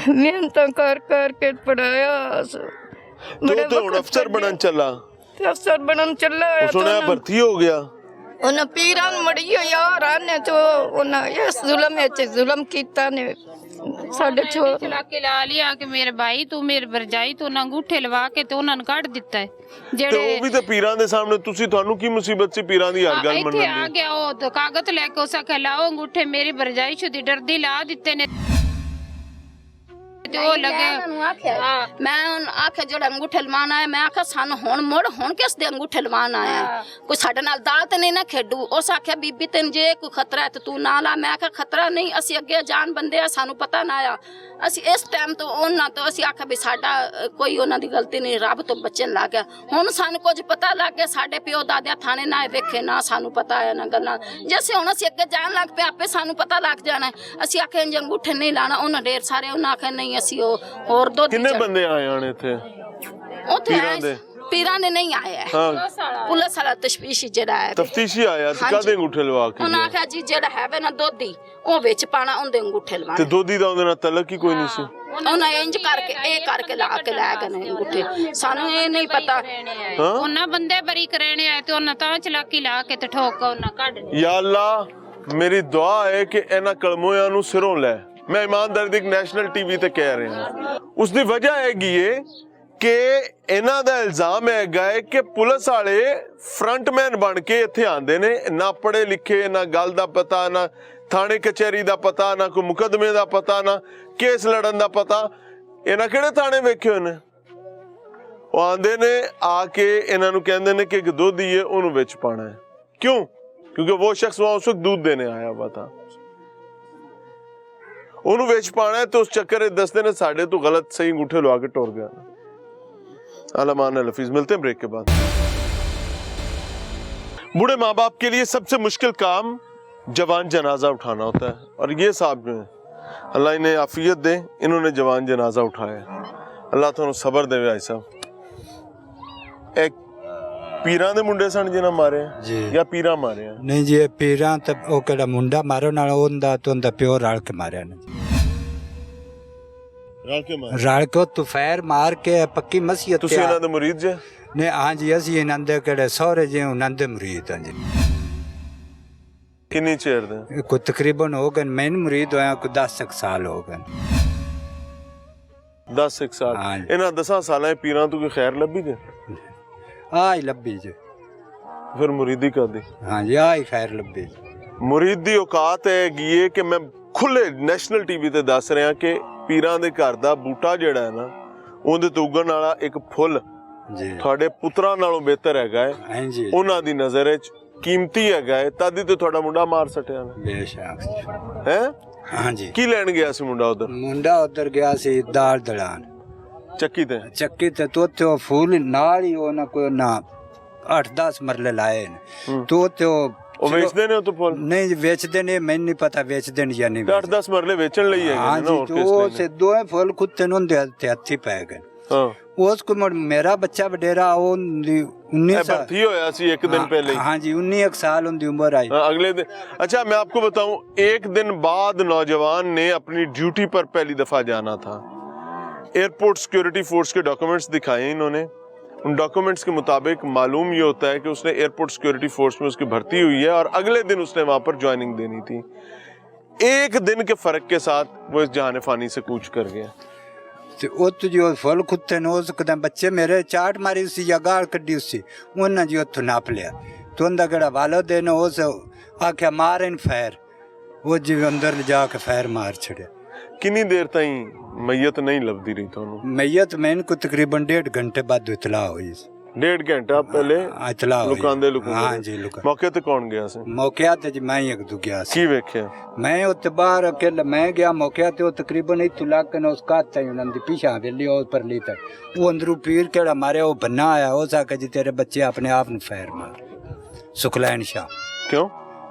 ਮਿਹਨਤਾਂ ਕਰ ਕੇ ਪੜਾਇਆ। ਤੇ ਹੁਣ ਅਫਸਰ ਬਣਨ ਚੱਲਾ, ਅਫਸਰ ਬਣਨ ਚੱਲਾ ਉਹ ਸੁਣਿਆ ਭਰਤੀ ਹੋ ਗਿਆ। ਉਹਨਾਂ ਪੀਰਾਂ ਨੂੰ ਮੜੀ ਯਾਰ ਆਨੇ ਤੋਂ ਉਹਨਾਂ ਇਸ ਜ਼ੁਲਮ ਵਿੱਚ ਜ਼ੁਲਮ ਕੀਤਾ ਨੇ ਸਾਡੇ ਛੋੜ ਚਲਾ ਕੇ ਲਾ ਲਿਆ ਕਿ ਮੇਰੇ ਭਾਈ ਤੂੰ ਮੇਰੇ ਵਰਜਾਈ ਤੋਂ ਨਾ ਅੰਗੂਠੇ ਲਵਾ ਕੇ ਤੇ ਉਹਨਾਂ ਨੂੰ ਕੱਢ ਦਿੱਤਾ ਹੈ। ਤੇ ਉਹ ਵੀ ਤਾਂ ਪੀਰਾਂ ਦੇ ਸਾਹਮਣੇ, ਤੁਸੀਂ ਤੁਹਾਨੂੰ ਕੀ ਮੁਸੀਬਤ ਸੀ ਪੀਰਾਂ ਦੀ ਹਰ ਗੱਲ ਮੰਨਣ ਦੀ? ਇੱਥੇ ਆ ਗਿਆ ਉਹ ਤਾਂ ਕਾਗਜ਼ ਲੈ ਕੇ ਉਸਾ ਕੇ ਲਾਓ ਅੰਗੂਠੇ, ਮੇਰੀ ਵਰਜਾਈ ਛੁਦੀ ਡਰਦੀ ਲਾ ਦਿੱਤੇ ਨੇ। ਉਹ ਲੱਗੇ ਮੈਂ ਆਖਿਆ ਜਿਹੜਾ ਅੰਗੂਠੇ ਲਵਾਉਣ ਆਇਆ, ਮੈਂ ਆਖਿਆ ਸਾਨੂੰ ਹੁਣ ਕਿਸ ਦੇ ਅੰਗੂਠੇ ਲਵਾਉਣ ਆਇਆ? ਕੋਈ ਸਾਡੇ ਨਾਲ ਦਾਤ ਨਹੀਂ ਨਾ ਖੇਡੂ। ਉਸ ਆਖਿਆ ਬੀਬੀ ਤੈਨੂੰ ਜੇ ਕੋਈ ਖਤਰਾ ਹੈ ਤੇ ਤੂੰ ਨਾ ਲਾ। ਮੈਂ ਆਖਿਆ ਖਤਰਾ ਨਹੀਂ, ਅਸੀਂ ਅੱਗੇ ਜਾਨ ਬੰਦੇ ਆ, ਸਾਨੂੰ ਪਤਾ ਨਾ ਆ। ਅਸੀਂ ਇਸ ਟਾਈਮ ਤੋਂ ਉਹਨਾਂ ਤੋਂ ਅਸੀਂ ਆਖਿਆ ਵੀ ਸਾਡਾ ਕੋਈ ਉਹਨਾਂ ਦੀ ਗਲਤੀ ਨਹੀਂ, ਰੱਬ ਤੋਂ ਬਚਣ ਲੱਗ ਗਿਆ। ਹੁਣ ਸਾਨੂੰ ਕੁਝ ਪਤਾ ਲੱਗ ਗਿਆ, ਸਾਡੇ ਪਿਓ ਦਾਦਿਆਂ ਥਾਣੇ ਨਾ ਵੇਖੇ ਨਾ ਸਾਨੂੰ ਪਤਾ ਹੈ ਨਾ ਗੱਲਾਂ। ਜੈਸੇ ਹੁਣ ਅਸੀਂ ਅੱਗੇ ਜਾਣ ਲੱਗ ਪਏ, ਆਪੇ ਸਾਨੂੰ ਪਤਾ ਲੱਗ ਜਾਣਾ। ਅਸੀਂ ਆਖਿਆ ਅੰਗੂਠੇ ਨਹੀਂ ਲਾਣਾ, ਉਹਨਾਂ ਢੇਰ ਸਾਰੇ ਉਹਨਾਂ ਆਖਿਆ ਨਹੀਂ ਅਸੀਂ ਉਹ ਹੋਰ ਦੁੱਧ ਕਿੰਨੇ ਬੰਦੇ ਆਏ ਆਣ ਇੱਥੇ ਉੱਥੇ ਪੀਰਾਂ ਦੇ? ਪੀਰਾਂ ਦੇ ਨਹੀਂ ਆਏ ਹੈ ਹਾਂ ਪੁਲਿਸ ਵਾਲਾ ਤਸ਼ਵੀਸ਼ੀ ਜਿਹੜਾ ਹੈ ਤਫਤੀਸ਼ੀ ਆਇਆ ਤੇ ਕਾਦੇ ਅੰਗੂਠੇ ਲਵਾ ਕੇ ਉਹਨਾਂ ਗਿਆ? ਆਖਿਆ ਜੀ ਜਿਹੜਾ ਹੈ ਵੇ ਨਾ ਦੋਧੀ ਉਹ ਵਿੱਚ ਪਾਣਾ ਉਹਦੇ ਅੰਗੂਠੇ ਤੇ ਲਵਾਣੇ ਦੋਦੀ ਦਾ ਉਹਦੇ ਨਾਲ ਤਲਕ ਹੀ ਕੋਈ ਨਹੀਂ ਸੀ। ਉਹਨਾਂ ਇੰਜ ਕਰਕੇ ਇਹ ਕਰਕੇ ਲਾ ਕੇ ਲੈ ਗਏ ਨੇ ਅੰਗੂਠੇ ਸਾਨੂੰ ਇਹ ਨਹੀਂ ਪਤਾ ਹਾਂ ਉਹਨਾਂ ਬੰਦੇ ਬਰੀ ਕਰਨੇ ਆਏ ਤੇ ਉਹਨਾਂ ਤਾਂ ਚਲਾਕੀ ਲਾ ਕੇ ਤੇ ਠੋਕ ਉਹਨਾਂ ਕੱਢ ਲਿਆ। या अल्लाह मेरी दुआ है कि इन्हां कलमोयां नूं सिरों लै। मैं ईमानदारी दी नेशनल टीवी ते कह रहा उसकी वजह हैगी है कि इन्हां दा इल्जाम हैगा है कि पुलिस वाले फ्रंटमैन बन के इत्थे आंदे ने, ना पढ़े लिखे, ना गल दा पता, ना थाने कचहरी दा पता, ना कोई मुकदमे दा पता, ना केस लड़न दा पता। इन्हां किहड़े थाने वेखे होए ने? ਉਹ ਆਂਦੇ ਨੇ ਆ ਕੇ ਇਹਨਾਂ ਨੂੰ ਕਹਿੰਦੇ ਨੇ ਕਿ ਇੱਕ ਦੁੱਧ ਹੀ ਹੈ ਉਹਨੂੰ ਵਿੱਚ ਪਾਣਾ ਹੈ। क्यों? क्योंकि वो शख्स वहां उस वक्त दूध देने आया हुआ था, ਉਹਨੂੰ ਵਿੱਚ ਪਾਣਾ है। तो उस चक्कर में दसते ने साढ़े तो गलत सही अंगूठे लगा के टोर गया। अलामान लफीज, मिलते हैं ब्रेक के बाद। बूढ़े माँ बाप के लिए सबसे मुश्किल काम जवान जनाजा उठाना होता है, और ये साहब जो है अल्लाह इन्हें आफियत दे, इन्होंने जवान जनाजा उठाया। अल्लाह तो सबर दे भाई साहब। एक ਪੀਰਾਂ ਦੇ ਮੁੰਡੇ ਸਨ ਜਿਹਨਾਂ ਮਾਰੇ ਜੀ ਜਾਂ ਪੀਰਾਂ ਮਾਰਿਆ? ਨਹੀਂ ਜੀ, ਇਹ ਪੀਰਾਂ ਤੇ ਉਹ ਕਿਹੜਾ ਮੁੰਡਾ ਮਾਰੋ ਨਾਲ ਉਹਦਾ ਤੋਂ ਦਾ ਪਿਓ ਰਲ ਕੇ ਮਾਰਿਆ ਨੇ, ਰਲ ਕੇ ਮਾਰਿਆ। ਰਲ ਕੇ ਤੂੰ ਫੈਰ ਮਾਰ ਕੇ ਪੱਕੀ ਮਸੀਹਤ। ਤੁਸੀਂ ਇਹਨਾਂ ਦੇ ਮੁਰੀਦ ਜੇ? ਨੇ ਹਾਂ ਜੀ, ਅਸੀਂ ਇਹਨਾਂ ਦੇ ਕਿਹੜੇ ਸਹੁਰੇ ਜੇ ਉਹਨਾਂ ਦੇ ਮੁਰੀਦ ਹਾਂ ਜੀ। ਕਿੰਨੀ ਚਿਰ ਦੇ? ਕੋਈ ਤਕਰੀਬਨ ਹੋ ਗਏ, ਮੈਨੂੰ ਮੁਰੀਦ ਹੋਇਆ ਕੋਈ 10 ਸਾਲ ਹੋ ਗਏ। 10 ਸਾਲ। ਇਹਨਾਂ 10 ਸਾਲਾਂ ਪੀਰਾਂ ਤੋਂ ਕੋਈ ਖੈਰ ਲੱਭੀ ਜੇ? ਆ ਹੀ ਲੱਭੀ ਜੀ। ਫਿਰ ਮੁਰੀਦੀ ਕਰਦੀ? ਹਾਂ ਜੀ, ਆ ਹੀ ਖੈਰ ਲੱਭੀ। ਮੁਰੀਦ ਦੀ ਔਕਾਤ ਹੈਗੀ ਏ ਕਿ ਮੈਂ ਖੁੱਲੇ ਨੈਸ਼ਨਲ ਟੀਵੀ ਤੇ ਦੱਸ ਰਿਹਾ ਕਿ ਪੀਰਾਂ ਦੇ ਘਰ ਦਾ ਬੂਟਾ ਜਿਹੜਾ ਹੈ ਨਾ, ਉਹਦੇ ਤੋਂ ਉੱਗਣ ਵਾਲਾ ਇੱਕ ਫੁੱਲ ਜੀ ਤੁਹਾਡੇ ਪੁੱਤਰਾਂ ਨਾਲੋਂ ਬਿਹਤਰ ਹੈਗਾ ਹੈ। ਹਾਂ ਜੀ, ਉਹਨਾਂ ਦੀ ਨਜ਼ਰ ਵਿੱਚ ਕੀਮਤੀ ਹੈਗਾ ਹੈ, ਤਦ ਹੀ ਤੇ ਤੁਹਾਡਾ ਮੁੰਡਾ ਮਾਰ ਸਟਿਆ ਨਾ। ਬੇਸ਼ੱਕ ਹੈ। ਹਾਂ ਜੀ। ਕੀ ਲੈਣ ਗਿਆ ਸੀ ਮੁੰਡਾ ਉਧਰ? ਮੁੰਡਾ ਉਧਰ ਗਿਆ ਸੀ ਦਾਲ ਦਲਾਨ ਚੱਕੀ ਤੇ। ਚੱਕੀ ਤੇ ਤੋਤੇ ਉਹ ਫੂਲ ਨਾਲ ਹੀ ਉਹਨਾਂ ਕੋਈ ਨਾ 8-10 ਮਰਲੇ ਲਾਏ ਨੇ ਤੋਤੇ ਉਹ ਵੇਚਦੇ ਨੇ ਉਹ ਤੋਂ ਫੁੱਲ? ਨਹੀਂ ਜੀ, ਵੇਚਦੇ ਨੇ, ਮੈਨੂੰ ਨਹੀਂ ਪਤਾ ਵੇਚਦੇ ਨੇ ਜਾਂ ਨਹੀਂ। 8-10 ਮਰਲੇ ਵੇਚਣ ਲਈ ਹੈਗੇ ਹਾਂ ਨੇ ਨਾ, ਹੋਰ ਜੀ। ਕਿਸ ਉਹ ਲਈ? ਸੇ ਦੋਏ ਫੁੱਲ ਕੁੱਤੇ ਨੂੰ ਦੇ ਹੱਥੀ ਪੈ ਗਏ। ਹਾਂ। ਉਸ ਕੋ ਮੇਰਾ ਬੱਚਾ ਵਡੇਰਾ ਉਹ 19 ਸਾਲ भर्ती होया सी एक दिन पहले। हाँ जी, 19 साल उनकी उम्र आई। अगले दिन। अच्छा, मैं आपको बताऊं, एक दिन बाद नौजवान ने अपनी ड्यूटी पर पहली दफा जाना था। एयरपोर्ट सिक्योरिटी फोर्स के डॉक्यूमेंट्स दिखाए इन्होंने। उन डॉक्यूमेंट्स के मुताबिक मालूम ये होता है कि उसने एयरपोर्ट सिक्योरिटी फोर्स में उसकी भर्ती हुई है और अगले दिन उसने वहां पर ज्वाइनिंग देनी थी। एक दिन के फर्क के साथ वो इस जहान फानी से कूच कर गया। ਤੇ ਉੱਥੋਂ ਜੀ ਉਹ ਫੁੱਲ ਕੁੱਤੇ ਨੂੰ ਉਸ ਕਦਮ ਬੱਚੇ ਮੇਰੇ ਚਾਟ ਮਾਰੀ ਸੀ ਜਾਂ ਗਾਲ ਕੱਢੀ ਸੀ, ਉਹਨਾਂ ਜੀ ਉੱਥੋਂ ਨਾਪ ਲਿਆ। ਤੇ ਉਹਦਾ ਕਿਹੜਾ ਵਾਲਦ ਨੇ ਉਸ ਆਖਿਆ ਮਾਰਨ ਫੈਰ, ਉਹ ਜੀ ਅੰਦਰ ਜਾ ਕੇ ਫੈਰ ਮਾਰ ਛੜਿਆ। ਕਿੰਨੀ ਦੇਰ ਤਾਈਂ ਮਈਤ ਨਹੀਂ ਲੱਭਦੀ ਰਹੀ ਤੁਹਾਨੂੰ? ਮਈਤ ਮੈਨੂੰ ਕੋ ਤਕਰੀਬਨ 1.5 ਘੰਟੇ ਬਾਅਦ ਇਤਲਾ ਹੋਈ। 1.5 ਘੰਟਾ ਪਹਿਲੇ ਇਤਲਾ ਹੋਈ। ਲੁਕਾਉਂਦੇ ਹਾਂ ਜੀ, ਲੁਕਾ। ਮੌਕੇ ਤੇ ਕੌਣ ਗਿਆ ਸੀ? ਮੌਕੇ ਤੇ ਜੀ ਮੈਂ ਹੀ ਇੱਕ ਦੂ ਗਿਆ ਸੀ। ਕੀ ਵੇਖਿਆ? ਮੈਂ ਉੱਤੇ ਬਾਹਰ ਅਕੇਲਾ ਮੈਂ ਗਿਆ ਮੌਕੇ ਤੇ, ਉਹ ਤਕਰੀਬਨ ਇੱਥੋਂ ਲੱਗ ਕੇ ਉਸ ਕਾਤ ਤਾਈ ਉਹਨਾਂ ਦੀ ਪਿਛਾ ਵੇਲੀ ਉਹ ਪਰਲੀ ਤੱਕ ਉਹ ਅੰਦਰੋਂ ਪੀਰ ਕਿਹੜਾ ਮਾਰਿਆ, ਉਹ ਬੰਨਾ ਆਇਆ। ਉਹ ਸਾਕਾ ਜੀ ਤੇਰੇ ਬੱਚੇ ਆਪਣੇ ਆਪ ਨੂੰ ਫੈਰ ਮਾਰ ਸੁਖਲੈਨ ਸ਼ਾਹ। ਕਿਉਂ?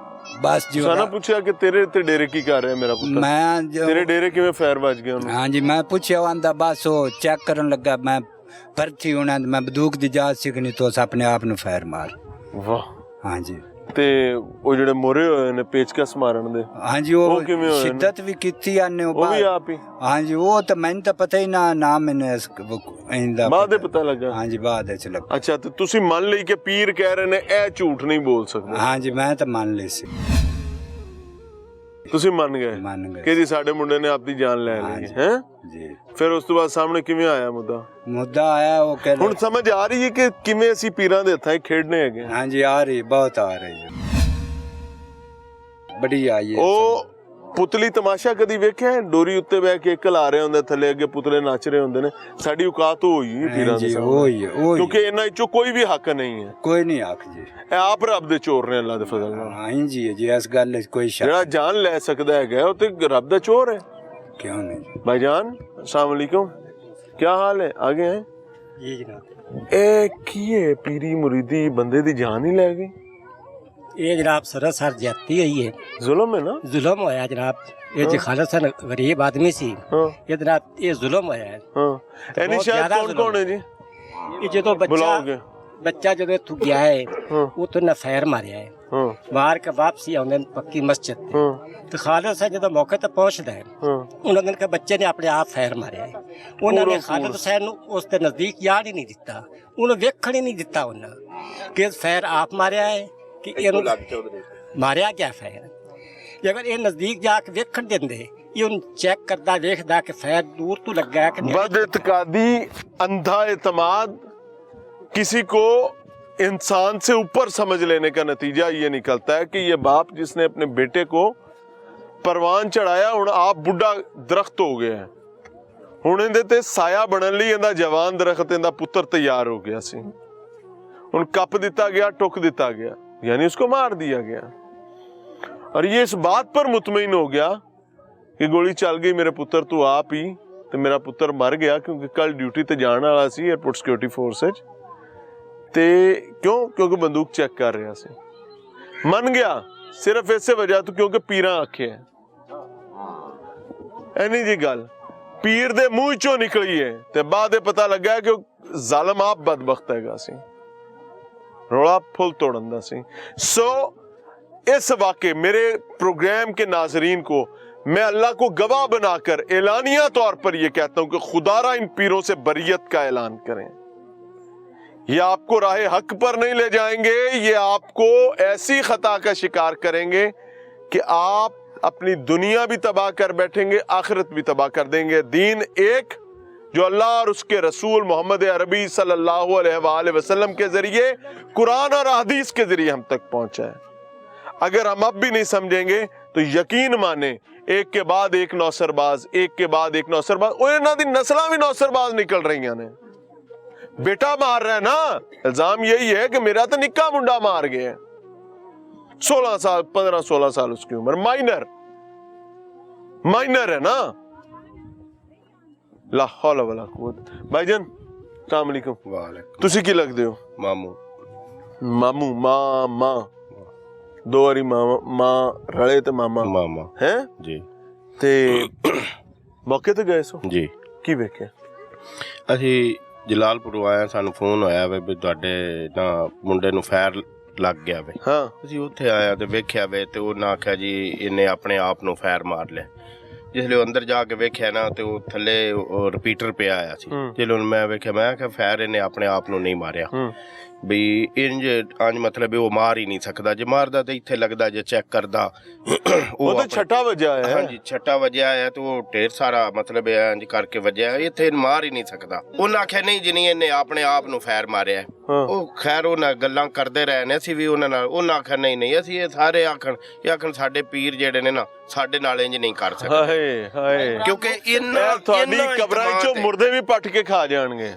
ਬਸ ਜੀ ਸਾਨਾ ਪੁੱਛਿਆ ਕਿ ਤੇਰੇ ਤੇ ਡੇਰੇ ਕੀ ਕਰ ਰਿਹਾ ਮੇਰਾ ਪੁੱਤਰ? ਮੈਂ ਤੇਰੇ ਡੇਰੇ ਕਿਵੇਂ ਫੈਰ ਵੱਜ ਗਿਆ ਉਹਨੂੰ? ਹਾਂ ਜੀ, ਮੈਂ ਪੁੱਛਿਆ, ਆਂਦਾ ਬਸ ਉਹ ਚੈੱਕ ਕਰਨ ਲੱਗਾ, ਮੈਂ ਪਰਚੀ ਉਹਨਾਂ ਮੈਂ ਬੰਦੂਕ ਦੀ ਜਾਂਚ ਸਿੱਖਣੀ ਤੋਂ ਆਪਣੇ ਆਪ ਨੂੰ ਫੈਰ ਮਾਰ। ਵਾਹ। ਹਾਂ ਜੀ। ਤੇ ਉਹ ਜਿਹੜੇ ਮੋਰੇ ਹੋਏ ਨੇ ਪੇਚਕਸ ਮਾਰਨ ਦੇ? ਹਾਂ ਜੀ, ਉਹ ਕਿਵੇਂ ਹੋਏ? ਸ਼ਿੱਦਤ ਵੀ ਕੀਤੀ ਆਨੇ ਉਹ ਵੀ ਆਪ ਹੀ? ਹਾਂ ਜੀ, ਉਹ ਤਾਂ ਮੈਨੂੰ ਤਾਂ ਪਤਾ ਹੀ ਨਾ ਮੈਨੂੰ ਇੰਦਾ ਬਾਅਦ ਪਤਾ ਲੱਗਾ। ਹਾਂ ਜੀ, ਬਾਅਦ ਵਿੱਚ ਲੱਗਾ। ਅੱਛਾ, ਤੇ ਤੁਸੀਂ ਮੰਨ ਲਈ ਕਿ ਪੀਰ ਕਹਿ ਰਹੇ ਨੇ ਇਹ ਝੂਠ ਨਹੀਂ ਬੋਲ ਸਕਦੇ? ਹਾਂ ਜੀ, ਮੈਂ ਤਾਂ ਮੰਨ ਲਈ ਸੀ। ਤੁਸੀਂ ਮੰਨ ਗਏ? ਮੰਨ ਗਏ ਕਿ ਜੀ ਸਾਡੇ ਮੁੰਡੇ ਨੇ ਆਪਣੀ ਜਾਨ ਲੈ ਲਈ ਹੈ ਜੀ। ਫਿਰ ਉਸ ਤੋਂ ਬਾਅਦ ਸਾਹਮਣੇ ਕਿਵੇਂ ਆਇਆ ਮੁੱਦਾ ਆਇਆ? ਉਹ ਕਹਿੰਦਾ ਹੁਣ ਸਮਝ ਆ ਰਹੀ ਹੈ ਕਿ ਕਿਵੇਂ ਅਸੀਂ ਪੀਰਾਂ ਦੇ ਹੱਥਾਂ 'ਚ ਖੇਡਣੇ ਹੈਗੇ? ਹਾਂ ਜੀ, ਆ ਰਹੀ, ਬਹੁਤ ਆ ਰਹੀ ਹੈ, ਬੜੀ ਆਈ ਹੈ। ਉਹ ਪੁਤਲੀ ਤਮਾਸ਼ਾ ਕਦੀ ਵੇਖਿਆ? ਡੋਰੀ ਉੱਤੇ ਬਹਿ ਕੇ ਇੱਕ ਲਾ ਰਹੇ ਹੁੰਦੇ, ਥੱਲੇ ਅੱਗੇ ਪੁਤਲੇ ਨੱਚ ਰਹੇ ਹੁੰਦੇ ਨੇ। ਸਾਡੀ ਔਕਾਤ ਹੋਈ ਪੀਰਾਂ ਦੇ ਸਾਹਮਣੇ, ਕਿਉਂਕਿ ਇਹਨਾਂ ਵਿੱਚੋਂ ਕੋਈ ਵੀ ਹੱਕ ਨਹੀਂ ਹੈ। ਕੋਈ ਨਹੀਂ ਹੱਕ ਜੀ, ਇਹ ਆਪ ਰੱਬ ਦੇ ਚੋਰ ਨੇ ਅੱਲਾ ਦੇ ਫਜ਼ਲ ਨਾਲ। ਹਾਂ ਜੀ, ਇਸ ਗੱਲ ਵਿੱਚ ਕੋਈ ਸ਼ੱਕ। ਜਿਹੜਾ ਜਾਨ ਲੈ ਸਕਦਾ ਹੈਗਾ ਉਹ ਤੇ ਰੱਬ ਦਾ ਚੋਰ ਹੈ। क्यों नहीं भाईजान, अस्सलाम वालेकुम, क्या हाल है? आगे हैं जी जनाब। ए की है पीरी मुरीदी बंदे दी जान ही ले गई? ਇਹ ਜਨਾਬ ਸਰਸਰ ਜਾਤੀ ਹੋਈ ਹੈ, ਜ਼ੁਲਮ ਹੈ ਨਾ, ਜ਼ੁਲਮ ਹੋਇਆ ਜਨਾਬ। ਇਹ ਜੇ ਖਾਲਸਨ ਗਰੀਬ ਆਦਮੀ ਸੀ, ਇਹ ਜਨਾਬ ਇਹ ਜ਼ੁਲਮ ਹੋਇਆ ਹੈ। ਐਨੀ ਸ਼ਾਇਦ ਕੌਣ ਕੌਣ ਹੈ ਜੀ? ਇਹ ਜਦੋਂ ਬੱਚਾ ਜਦੋਂ ਇੱਥੋਂ ਗਿਆ ਹੈ ਉਤੋਂ ਨਾ ਫੈਰ ਮਾਰਿਆ ਹੈ, ਮਾਰ ਕੇ ਵਾਪਸੀ ਆਉਂਦੇ ਪੱਕੀ ਮਸਜਿਦ ਤੇ ਖਾਲਸਾ ਜਦੋਂ ਮੌਕੇ ਤੇ ਪਹੁੰਚਦਾ ਹੈ ਉਹਨਾਂ ਨੇ ਕਿ ਬੱਚੇ ਨੇ ਆਪਣੇ ਆਪ ਫੈਰ ਮਾਰਿਆ ਹੈ। ਉਹਨਾਂ ਨੇ ਖਾਲਦ ਹੁਸੈਨ ਨੂੰ ਉਸ ਦੇ ਨਜ਼ਦੀਕ ਯਾਦ ਹੀ ਨਹੀਂ ਦਿੱਤਾ, ਉਹਨੂੰ ਵੇਖਣ ਹੀ ਨਹੀਂ ਦਿੱਤਾ ਉਹਨਾਂ ਕਿ ਫੈਰ ਆਪ ਮਾਰਿਆ ਹੈ ਕਿ ਇਹਨੂੰ ਮਾਰਿਆ ਗਿਆ ਫੈਰ। ਅਗਰ ਇਹ ਨਜ਼ਦੀਕ ਜਾ ਕੇ ਵੇਖਣ ਦਿੰਦੇ, ਇਹ ਉਹਨੂੰ ਚੈੱਕ ਕਰਦਾ ਵੇਖਦਾ ਕਿ ਫੈਰ ਦੂਰ ਤੋਂ ਲੱਗਾ कि बदइत्कादी, अंधा एतमाद, किसी को इंसान से ऊपर समझ लेने का नतीजा ये निकलता है कि ये बाप जिसने अपने बेटे को परवान चढ़ाया हुण आप बुढ़ा दरख्त हो गया है, हुण इहदे ते साया बनन लई इहदा जवान दरख्त इहदा पुत्र तैयार हो गया सी, हुण कप दिता गया, टुक दिता गया, यानी उसको मार दिया गया। और ये इस बात पर मुतमईन हो गया कि गोली चल गई मेरे पुत्र तू आप ही, तो मेरा पुत्र मर गया क्योंकि कल ड्यूटी ते जाने वाला सी एयरपोर्ट सिक्योरिटी फोर्स विच, ते क्यों? क्योंकि बंदूक चेक कर रहा सी। मन गया सिर्फ इसे वजह तो क्योंकि पीरा आखे है, ऐनी जी गल पीर दे मुंह चों निकली है ते बाद पता लगा कि जालिम आप बदबख्त हैगा सी, रोला फुल तोड़न दा सी। सो इस वाक़े मेरे प्रोग्राम के नाजरीन को मैं अल्लाह को गवाह बनाकर एलानिया तौर पर यह कहता हूं कि खुदारा इन पीरों से बरियत का ऐलान करें। ये आपको राह हक पर नहीं ले जाएंगे, ये आपको ऐसी खता का शिकार करेंगे कि आप अपनी दुनिया भी तबाह कर बैठेंगे, आखिरत भी तबाह कर देंगे। दीन एक जो अल्लाह और उसके रसूल मोहम्मद अरबी सल्लल्लाहु अलैहि वसल्लम के जरिए, कुरान और हदीस के जरिए हम तक पहुंचा है। अगर हम अब भी नहीं समझेंगे तो यकीन माने एक के बाद एक नौसरबाज, एक के बाद एक नौसरबाज, इन्हां दी नस्लां भी नौसरबाज निकल रही ने। बेटा मार रहा है ना, इल्जाम यही है कि मेरा तो निक्का मुंडा मार गया, 16 साल 15-16 साल उसकी उम्र, माइनर है ना। ला हौल वला कुव्वत। भाईजान अस्सलाम वालेकुम। वालेकुम। तुसी की लगदे हो? मामू। मामू मां दो वारी मां रले ते मामा है जी। ते मौके ते गए सो जी, की वेख्या? ਅਸੀਂ ਜਲਾਲਪੁਰੋਂ ਆਏ, ਸਾਨੂੰ ਫੋਨ ਹੋਇਆ ਵੀ ਤੁਹਾਡੇ ਨਾ ਮੁੰਡੇ ਨੂੰ ਫਾਇਰ ਲੱਗ ਗਿਆ ਵੇ। ਹਾਂ, ਅਸੀਂ ਉੱਥੇ ਆਇਆ ਤੇ ਵੇਖਿਆ ਵੇ ਤੇ ਉਹਨਾਂ ਆਖਿਆ ਜੀ ਇਹਨੇ ਆਪਣੇ ਆਪ ਨੂੰ ਫਾਇਰ ਮਾਰ ਲਿਆ। ਜਿਸਲੇ ਅੰਦਰ ਜਾ ਕੇ ਵੇਖਿਆ ਨਾ ਤੇ ਉਹ ਥੱਲੇ ਰਿਪੀਟਰ ਪਿਆ ਆਇਆ ਸੀ। ਜਦੋਂ ਮੈਂ ਵੇਖਿਆ ਮੈਂ ਕਿਹਾ ਫਾਇਰ ਇਹਨੇ ਆਪਣੇ ਆਪ ਨੂੰ ਨਹੀਂ ਮਾਰਿਆ, ਵੀ ਇੰਜ ਅੰਜ ਮਤਲਬ ਉਹ ਮਾਰ ਹੀ ਨਹੀਂ ਸਕਦਾ, ਜੇ ਮਾਰਦਾ ਤੇ ਇੱਥੇ ਲੱਗਦਾ ਜੇ ਚੈੱਕ ਕਰਦਾ ਉਹ ਤਾਂ ਛੱਟਾ ਵਜਿਆ ਹੈ। ਹਾਂਜੀ ਛੱਟਾ ਵਜਿਆ ਹੈ ਤੇ ਉਹ ਢੇਰ ਸਾਰਾ ਮਤਲਬ ਇੰਜ ਕਰਕੇ ਵਜਿਆ, ਇੱਥੇ ਮਾਰ ਹੀ ਨਹੀਂ ਸਕਦਾ। ਉਹਨਾਂ ਆਖਿਆ ਨਹੀਂ ਜਿਨੀ ਇਹਨੇ ਆਪਣੇ ਆਪ ਨੂੰ ਫਾਇਰ ਮਾਰਿਆ। ਉਹ ਖੈਰ ਉਹਨਾਂ ਗੱਲਾਂ ਕਰਦੇ ਰਹੇ ਨੇ, ਅਸੀਂ ਵੀ ਉਹਨਾਂ ਨਾਲ, ਉਹਨਾਂ ਆਖਿਆ ਨਹੀਂ ਅਸੀਂ ਇਹ ਸਾਰੇ ਆਖਣ ਸਾਡੇ ਪੀਰ ਜਿਹੜੇ ਨੇ ਨਾ ਸਾਡੇ ਨਾਲ ਇੰਜ ਨਹੀਂ ਕਰ ਸਕਦੇ। ਹਾਏ ਹਾਏ, ਕਿਉਂਕਿ ਇਹਨਾਂ ਤੁਹਾਡੀ ਕਬਰਾਂ ਚੋਂ ਮੁਰਦੇ ਵੀ ਪੱਟ ਕੇ ਖਾ ਜਾਣਗੇ।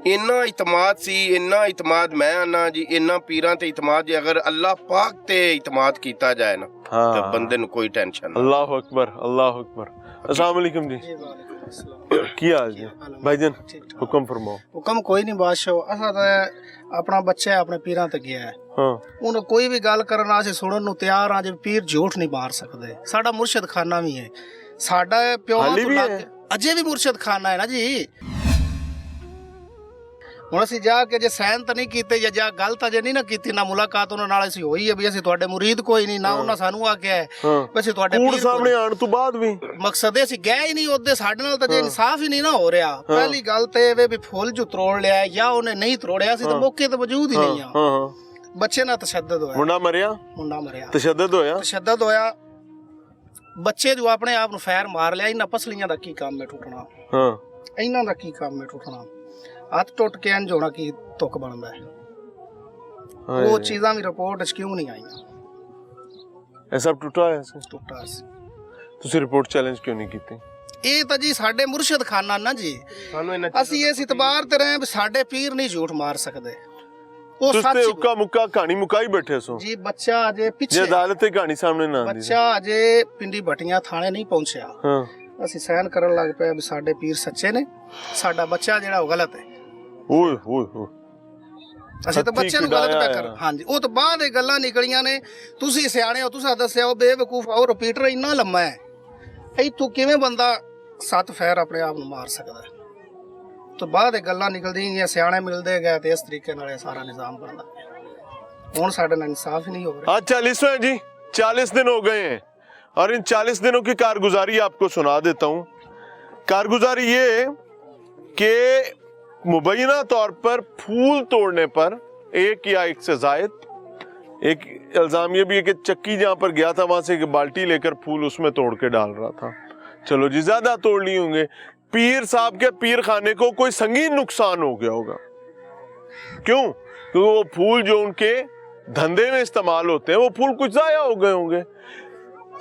ਇੰਨਾ ਇਤਮਾਦ ਸੀ, ਇੰਨਾ ਇਤਮਾਦ ਮੈਂ ਆਨਾ ਜੀ, ਇੰਨਾ ਪੀਰਾਂ ਤੇ ਇਤਮਾਦ ਜੀ। ਅਗਰ ਅੱਲਾਹ ਪਾਕ ਤੇ ਇਤਮਾਦ ਕੀਤਾ ਜਾਏ ਨਾ ਤਾਂ ਬੰਦੇ ਨੂੰ ਕੋਈ ਟੈਨਸ਼ਨ ਨਹੀਂ। ਅੱਲਾਹੁ ਅਕਬਰ, ਅੱਲਾਹੁ ਅਕਬਰ। अस्सलाम वालेकुम जी, की हाल जी? भाईजान हुक्म फरमाओ। हुक्म कोई नहीं बादशाह, असा तो अपना बच्चा है अपने पीरां ते गया है, उन्हें कोई भी गल करना असीं सुनन नूं तैयार हां, जे पीर झूठ नहीं मार सकदे। साडा मुर्शिद खाना भी है, साडा प्यो अजे भी मुर्शिद खाना है ना जी। ਹੁਣ ਅਸੀਂ ਜਾ ਕੇ ਜੇ ਸਾਈਨ ਤਾਂ ਨਹੀਂ ਕੀਤੇ ਜਾਂ ਗੱਲ ਤਾਂ ਜੇ ਨਹੀਂ ਨਾ ਕੀਤੀ, ਨਾ ਮੁਲਾਕਾਤ ਉਹਨਾਂ ਨਾਲ ਅਸੀਂ ਹੋਈ ਹੈ ਵੀ ਅਸੀਂ ਤੁਹਾਡੇ ਮੁਰੀਦ ਕੋਈ ਨਹੀਂ, ਨਾ ਉਹਨਾਂ ਸਾਨੂੰ ਆਖਿਆ ਹੈ ਵੈਸੇ ਤੁਹਾਡੇ ਪੀਰ ਸਾਹਮਣੇ ਆਉਣ ਤੋਂ ਬਾਅਦ ਵੀ ਮਕਸਦ ਅਸੀਂ ਗਏ ਹੀ ਨਹੀਂ ਉਹਦੇ, ਸਾਡੇ ਨਾਲ ਤਾਂ ਜੇ ਇਨਸਾਫ ਹੀ ਨਹੀਂ ਨਾ ਹੋ ਰਿਹਾ। ਪਹਿਲੀ ਗੱਲ ਤੇ ਇਹ ਵੀ ਫੁੱਲ ਜੋ ਤਰੋੜ ਲਿਆ ਜਾਂ ਉਹਨੇ ਨਹੀਂ ਤਰੋੜਿਆ, ਸੀ ਤਾਂ ਮੌਕੇ ਤੇ ਮੌਜੂਦ ਹੀ ਨਹੀਂ ਆ। ਬੱਚੇ ਨਾਲ ਤਸ਼ੱਦਦ ਹੋਇਆ, ਮੁੰਡਾ ਮਰਿਆ, ਤਸ਼ੱਦਦ ਹੋਇਆ। ਬੱਚੇ ਜੋ ਆਪਣੇ ਆਪ ਨੂੰ ਫੈਰ ਮਾਰ ਲਿਆ। ਇਹਨਾਂ ਪਸਲੀਆਂ ਦਾ ਕੀ ਕੰਮ ਹੈ ਟੁੱਟਣਾ, ਇਹਨਾਂ ਦਾ ਕੀ ਕੰਮ ਹੈ ਟੁੱਟਣਾ। ਹੱਥ ਟੁੱਟ ਕੇ ਇੰਜ ਹੋਣਾ ਕੀ ਤੁਕ ਬਣਦਾ ਹੈ। ਉਹ ਚੀਜ਼ਾਂ ਵੀ ਰਿਪੋਰਟ 'ਚ ਕਿਉਂ ਨਹੀਂ ਆਈਆਂ? ਇਹ ਸਭ ਟੁੱਟਾ ਹੋਇਆ ਸੀ। ਟੁੱਟਾ ਸੀ। ਤੁਸੀਂ ਰਿਪੋਰਟ ਚੈਲੰਜ ਕਿਉਂ ਨਹੀਂ ਕੀਤੀ? ਇਹ ਤਾਂ ਜੀ ਸਾਡੇ ਮੁਰਸ਼ਿਦ ਖਾਨਾ ਨਾ ਜੀ, ਅਸੀਂ ਇਸ ਇਤਬਾਰ ਤੇ ਰਹੇ ਵੀ ਸਾਡੇ ਪੀਰ ਨਹੀਂ ਝੂਠ ਮਾਰ ਸਕਦੇ। ਉਹ ਸੱਚ ਉੱਕਾ ਮੁੱਕਾ ਕਹਾਣੀ ਮੁਕਾਈ ਬੈਠੇ ਸੋ ਜੀ। ਬੱਚਾ ਅਜੇ ਪਿੱਛੇ, ਜੇ ਅਦਾਲਤ ਤੇ ਕਹਾਣੀ ਸਾਹਮਣੇ ਨਾ ਆਂਦੀ, ਬੱਚਾ ਅਜੇ ਪਿੰਡੀ ਭਟੀਆਂ ਥਾਣੇ ਨਹੀਂ ਪਹੁੰਚਿਆ। ਅਸੀਂ ਸਾਈਨ ਕਰਨ ਲੱਗ ਪਏ ਵੀ ਸਾਡੇ ਪੀਰ ਸੱਚੇ ਨੇ, ਸਾਡਾ ਬੱਚਾ ਜਿਹੜਾ ਉਹ ਗਲਤ ਹੈ। ਓਏ ਹੋਏ ਹੋਏ, ਅਸੀਂ ਤਾਂ ਬੱਚਿਆਂ ਨੂੰ ਗਲਤ ਪਿਆ ਕਰ ਹਾਂਜੀ ਉਹ ਤੋਂ ਬਾਅਦ ਇਹ ਗੱਲਾਂ ਨਿਕਲੀਆਂ ਨੇ ਤੁਸੀਂ ਸਿਆਣੇ ਹੋ ਤੁਸੀਂ ਦੱਸਿਆ ਉਹ ਬੇਵਕੂਫ ਉਹ ਰਿਪੀਟਰ ਇੰਨਾ ਲੰਮਾ ਹੈ ਇੱਥੋਂ ਕਿਵੇਂ ਬੰਦਾ 7 ਫੈਰ ਆਪਣੇ ਆਪ ਨੂੰ ਮਾਰ ਸਕਦਾ ਤੋਂ ਬਾਅਦ ਇਹ ਗੱਲਾਂ ਨਿਕਲਦੀਆਂ ਗਈਆਂ ਸਿਆਣੇ ਮਿਲਦੇ ਗਏ ਤੇ ਇਸ ਤਰੀਕੇ ਨਾਲ ਇਹ ਸਾਰਾ ਨਿਜ਼ਾਮ ਬਣਦਾ ਹੁਣ ਸਾਡੇ ਨਾਲ इंसाफ नहीं हो रहा। आज 40वें जी 40 दिन हो गए हैं और इन 40 दिनों की कारगुजारी आपको सुना देता हूँ। कारगुजारी ये कि मुबैना तौर पर फूल तोड़ने पर एक या एक से जायद एक इल्जाम ये भी है कि चक्की जहाँ पर गया था वहां से एक बाल्टी लेकर फूल उसमें तोड़ के डाल रहा था। चलो जी ज्यादा तोड़ लिए होंगे। पीर साहब के पीर खाने को कोई संगीन नुकसान हो गया होगा। क्यों? क्योंकि वो फूल जो उनके धंधे में इस्तेमाल होते हैं वो फूल कुछ जाया हो गए होंगे।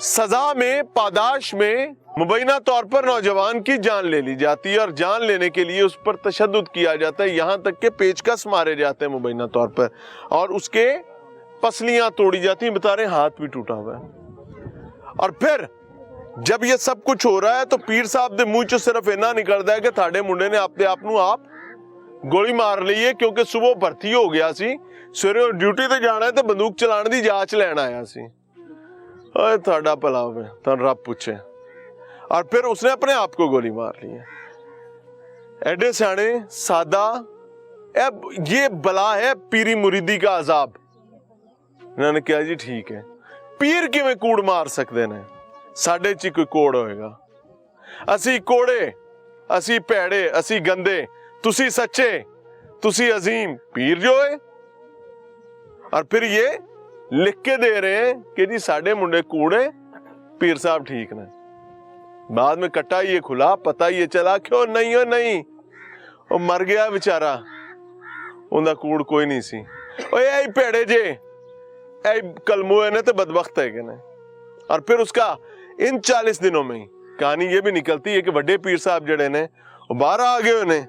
सजा में पादाश में मुबैना तौर पर नौजवान की जान ले ली जाती है और जान लेने के लिए उस पर तशद्दुद किया जाता है, यहाँ तक के पेचकस मारे जाते हैं मुबैना तौर पर और उसके पसलियां तोड़ी जाती हैं। बता रहे हाथ भी टूटा हुआ है। और फिर जब ये सब कुछ हो रहा है तो पीर साहब के मुंह चो सिर्फ इन्ना निकलता है कि थाड़े मुंडे ने अपने आप नूं आप गोली मार ली है क्योंकि सुबह भर्ती हो गया सी, सवेरे ड्यूटी ते जाना है तो बंदूक चलाने की जांच लैन आया सी। ओए थाड़ा भला होवे तां रब पूछे। और फिर उसने अपने आप को गोली मार ली है। एडे सियाने सादा ये बला है पीरी मुरीदी का अजाब। इन्होंने कहा जी ठीक है पीर किवें कूड़ मार सकते ने, साडे च कोई कोड़ होएगा। असी कोड़े, असी भैड़े, असी गंदे, तुसी सच्चे, तुसी अजीम, पीर जो है। और फिर ये लिख के दे रहे हैं कि जी साडे मुंडे कूड़े, पीर साहब ठीक ने। बाद में कट्टा ये खुला, पता ये चला क्यों नहीं हो नहीं वो मर गया बेचारा, उनका कूड़ कोई नहीं सी। ओए ऐ भेड़े जे ऐ कलमुए ने तो बदबख्त है कि ने। और फिर उसका इन 40 दिनों में ही कहानी ये भी निकलती है कि बड़े पीर साहब जड़े ने वो बाहर आ गए ने